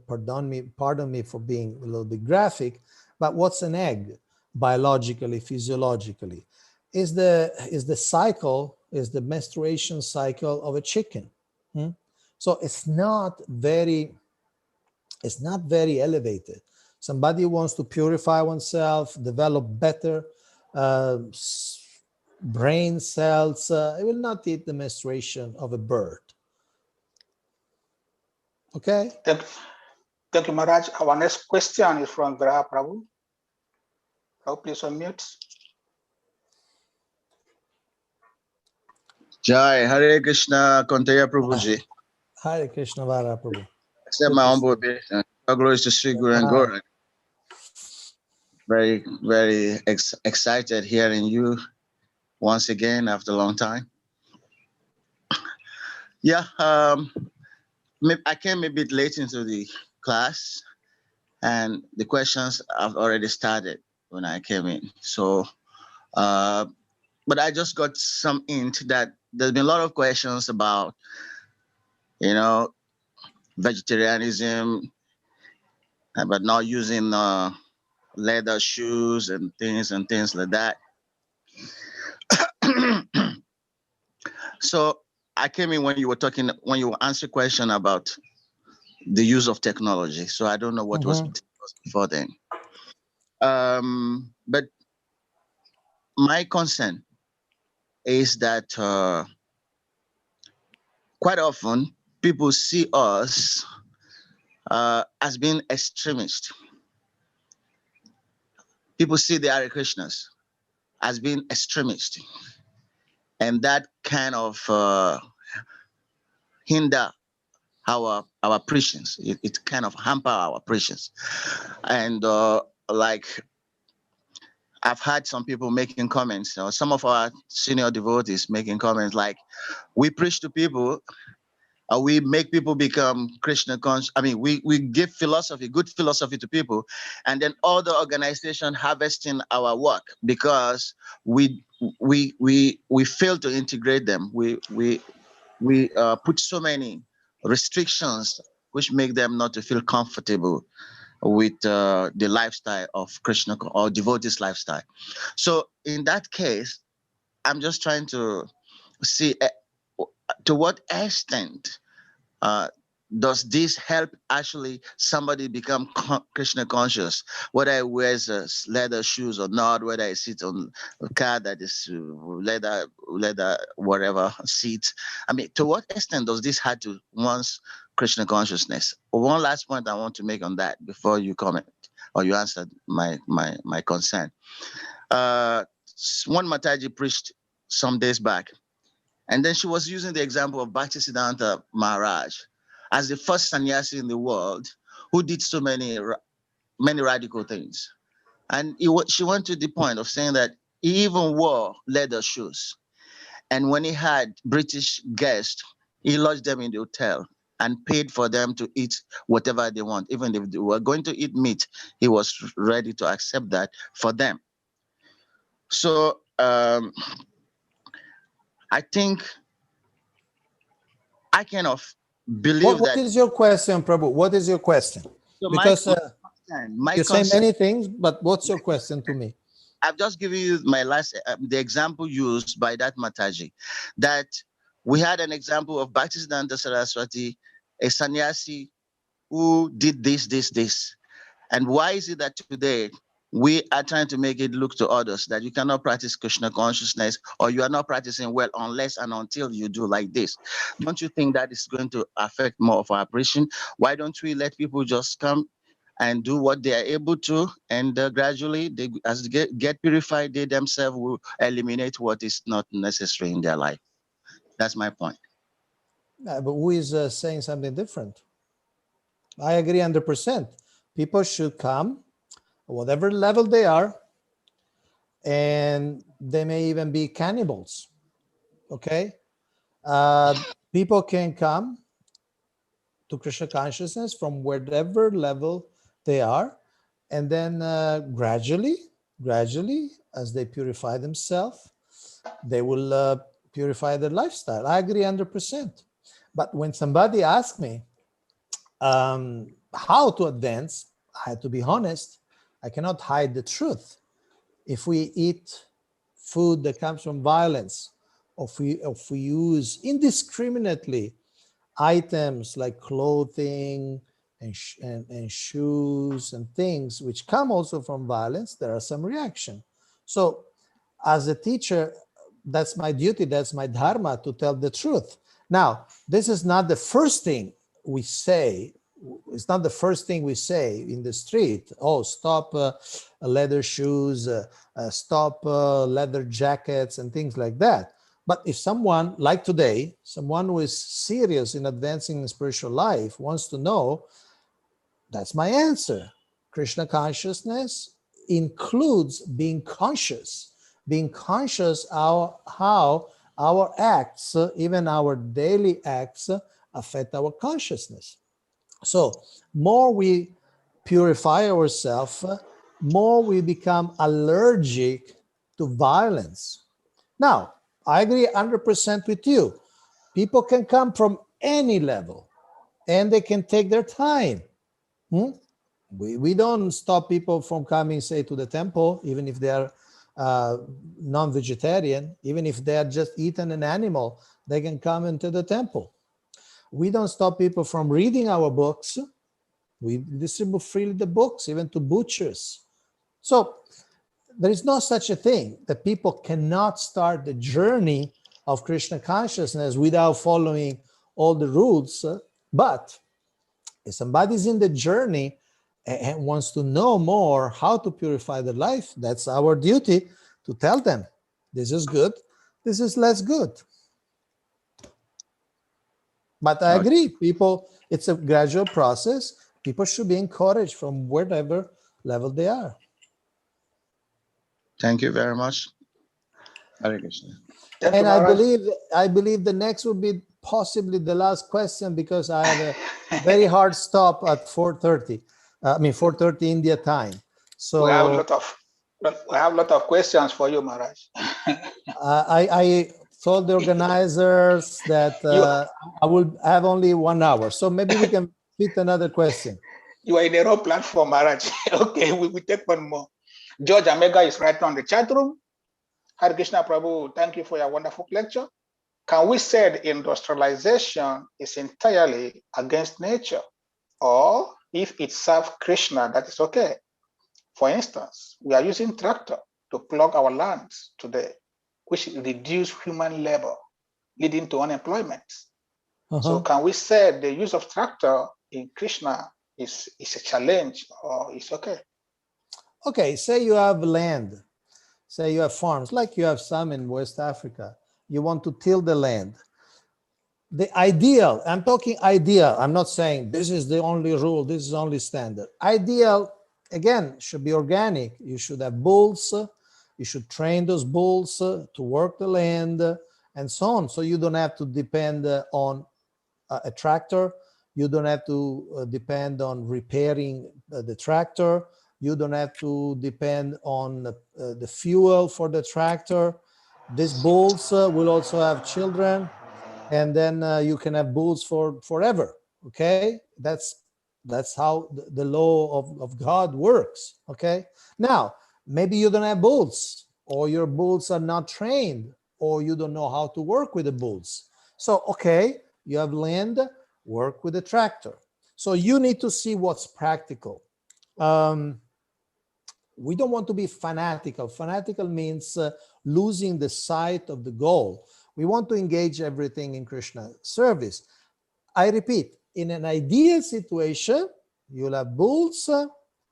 Speaker 3: pardon me for being a little bit graphic, but what's an egg biologically, physiologically? Is the cycle, is the menstruation cycle of a chicken. So it's not very elevated. Somebody wants to purify oneself, develop better brain cells. It will not eat the menstruation of a bird. Okay.
Speaker 2: Thank you, Maharaj. Our next question is from Vera Prabhu. Prabhu, please unmute.
Speaker 8: Jai, Hare Krishna, Kaunteya Prabhuji.
Speaker 3: Hare Krishna, Vara Prabhu.
Speaker 8: Accept my humble obeisance. All glories to Sri Guru and Gaura. Very, very excited hearing you once again after a long time. Yeah, I came a bit late into the class, and the questions have already started when I came in. So, but I just got some hint that there's been a lot of questions about, vegetarianism, but not using leather shoes and things like that. So I came in when you were answering question about the use of technology. So I don't know what was before then. But my concern is that quite often people see us as being extremists. People see the Hare Krishnas as being extremists. And that kind of hinder our preachings. It kind of hamper our preachings. And like I've had some people making comments, some of our senior devotees making comments like, we preach to people, we make people become Krishna conscious. I mean, we give philosophy, good philosophy to people, and then other organizations harvesting our work because we fail to integrate them. We put so many restrictions which make them not to feel comfortable with the lifestyle of Krishna or devotees lifestyle. So in that case, I'm just trying to see to what extent does this help actually somebody become Krishna conscious, whether he wears leather shoes or not, whether he sits on a car that is leather whatever seat. I mean, to what extent does this add to one's Krishna consciousness? One last point I want to make on that before you comment. or you answered my concern. One Mataji preached some days back, and then she was using the example of Bhaktisiddhanta Maharaj as the first sannyasi in the world who did so many radical things. And she went to the point of saying that he even wore leather shoes. And when he had British guests, he lodged them in the hotel and paid for them to eat whatever they want. Even if they were going to eat meat, he was ready to accept that for them. So I think I kind of believe
Speaker 3: What is your question, Prabhu? What is your question?
Speaker 8: So
Speaker 3: Because
Speaker 8: my
Speaker 3: you say
Speaker 8: concern,
Speaker 3: many things, but what's your question to me?
Speaker 8: I've just given you my last, the example used by that Mataji, that we had an example of Bhaktisiddhanta Saraswati, a sannyasi who did this. And why is it that today we are trying to make it look to others that you cannot practice Krishna consciousness, or you are not practicing well unless and until you do like this? Don't you think that is going to affect more of our operation? Why don't we let people just come and do what they are able to, and gradually, as they get purified, they themselves will eliminate what is not necessary in their life? That's my point.
Speaker 3: But who is saying something different? I agree 100%. People should come, whatever level they are, and they may even be cannibals. Okay? People can come to Krishna consciousness from whatever level they are, and then gradually, as they purify themselves, they will purify their lifestyle. I agree 100%. But when somebody asks me how to advance, I have to be honest. I cannot hide the truth. If we eat food that comes from violence, or if we use indiscriminately items like clothing and shoes and things which come also from violence, there are some reaction. So as a teacher, that's my duty, that's my dharma, to tell the truth. Now, this is not the first thing we say. It's not the first thing we say in the street. Oh, stop leather shoes, stop leather jackets and things like that. But if someone, like today, someone who is serious in advancing in spiritual life wants to know, that's my answer. Krishna consciousness includes being conscious how our acts, even our daily acts, affect our consciousness. So more we purify ourselves, more we become allergic to violence. Now, I agree 100% with you. People can come from any level and they can take their time. We don't stop people from coming, say, to the temple, even if they are non-vegetarian, even if they are just eaten an animal, they can come into the temple. We don't stop people from reading our books. We distribute freely the books, even to butchers. So there is no such a thing that people cannot start the journey of Krishna consciousness without following all the rules. But if somebody's in the journey and wants to know more how to purify their life, that's our duty to tell them, this is good, this is less good. But I agree, people, it's a gradual process. People should be encouraged from whatever level they are.
Speaker 8: Thank you very much. Hare Krishna.
Speaker 3: And I believe the next will be possibly the last question, because I have a very hard stop at 4:30. 4:30 India time. So
Speaker 2: we have a lot of questions for you, Maharaj.
Speaker 3: I told the organizers that I will have only 1 hour, so maybe we can fit another question.
Speaker 2: You are in a raw platform, Maharaj. Okay, we take one more. George Omega is right on the chat room. Hare Krishna Prabhu, thank you for your wonderful lecture. Can we say that industrialization is entirely against nature? Or if it serves Krishna, that is okay? For instance, we are using tractor to plug our lands today, which reduce human labor, leading to unemployment. So can we say the use of tractor in Krishna is a challenge, or it's okay?
Speaker 3: Okay, say you have land, say you have farms, like you have some in West Africa. You want to till the land. The ideal, I'm talking ideal, I'm not saying this is the only rule, this is the only standard. Ideal, again, should be organic. You should have bulls, you should train those bulls to work the land and so on. So you don't have to depend on a tractor. You don't have to depend on repairing the tractor. You don't have to depend on the fuel for the tractor. These bulls will also have children, and then you can have bulls for forever. Okay, that's how the law of God works. Okay, now maybe you don't have bulls, or your bulls are not trained, or you don't know how to work with the bulls. So okay, you have land, work with a tractor. So you need to see what's practical. We don't want to be fanatical. Fanatical means losing the sight of the goal. We want to engage everything in Krishna service. I repeat, in an ideal situation, you'll have bulls,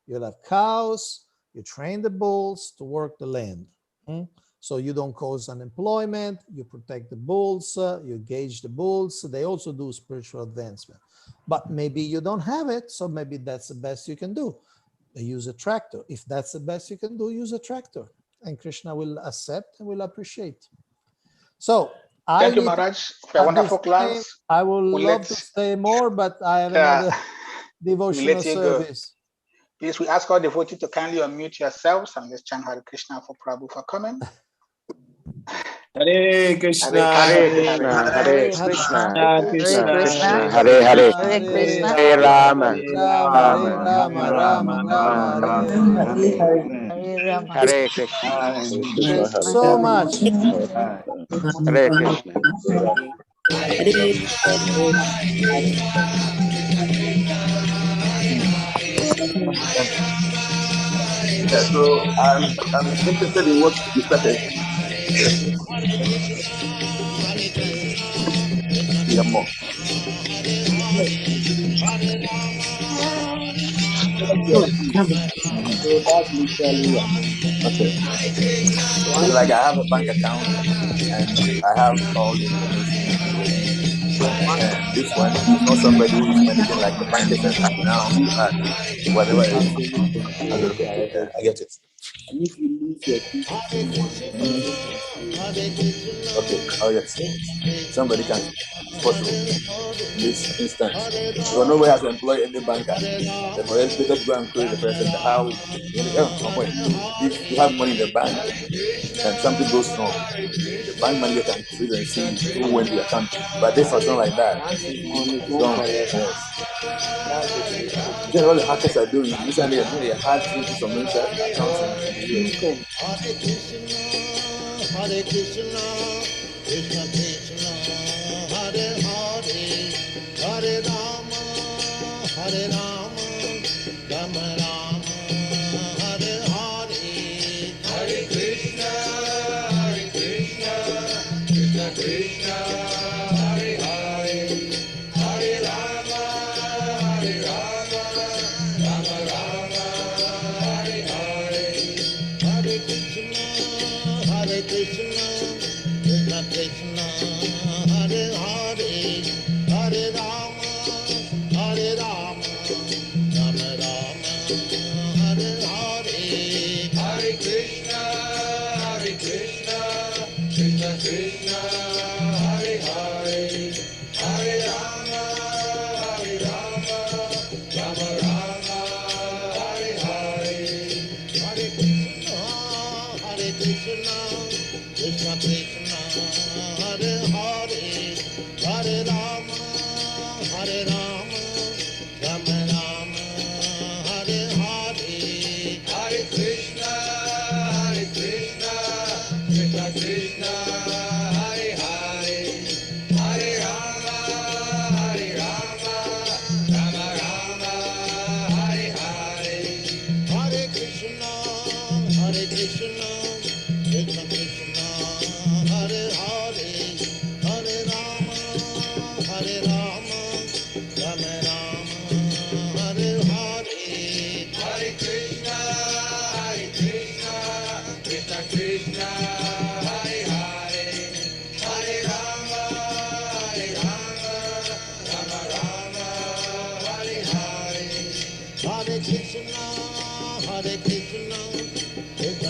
Speaker 3: you'll have cows, you train the bulls to work the land. So you don't cause unemployment, you protect the bulls, you engage the bulls. They also do spiritual advancement. But maybe you don't have it, so maybe that's the best you can do. Use a tractor. If that's the best you can do, use a tractor. And Krishna will accept and will appreciate. So
Speaker 2: thank you, Maharaj, for a wonderful class.
Speaker 3: I would love to say more, but I have another devotional service.
Speaker 2: Please, we ask all devotees to kindly unmute yourselves and let's chant Hare Krishna for Prabhu for coming.
Speaker 9: Hare Krishna,
Speaker 2: Hare
Speaker 9: Krishna,
Speaker 2: Hare
Speaker 9: Krishna,
Speaker 2: Krishna,
Speaker 9: Hare Hare,
Speaker 7: Hare Krishna,
Speaker 9: Hare Rama,
Speaker 3: Rama, Rama, Rama, Rama,
Speaker 7: Hare Rama,
Speaker 9: Hare Krishna.
Speaker 3: Thank you so much.
Speaker 9: Hare Krishna.
Speaker 5: Yeah, so I'm interested in what you started. Yeah, more. Okay. So like I have a bank account and I have all the information already. And this one is not somebody who is managing like the bankers and stuff now to add whatever is. Okay, yeah, I get it. Okay, oh yes. Somebody can, it's possible in this instance. So nobody has to employ any banker. The more better to go and create the person, how if you have money in the bank and something goes wrong, the bank manager can freeze and see who went to the account. But this was not like that. It's gone. Yes. Then all the hackers are doing recently, they had into some accounts in the US.
Speaker 1: Hare Krishna, Krishna Krishna, Hare Hare, Hare Rama, Hare Rama, Rama Rama, Hare Hare, Hare Krishna, Krishna Krishna, Hare Hare, Hare Rama, Rama Rama, Hare Hare, Hare Krishna, Krishna Krishna, Hare Hare, Hare Rama, Rama Rama, Hare Hare, Hare Krishna, Krishna Krishna, Hare Hare, Hare Rama, Rama Rama, Hare Hare, Hare Krishna, Krishna Krishna, Hare Hare, Hare Rama, Rama Rama, Hare Hare, Hare Krishna, Krishna Krishna, Hare Hare, Hare Rama, Rama Rama, Hare Hare, Hare Krishna, Krishna Krishna, Hare Hare, Hare Rama, Krishna, Hare Krishna, Krishna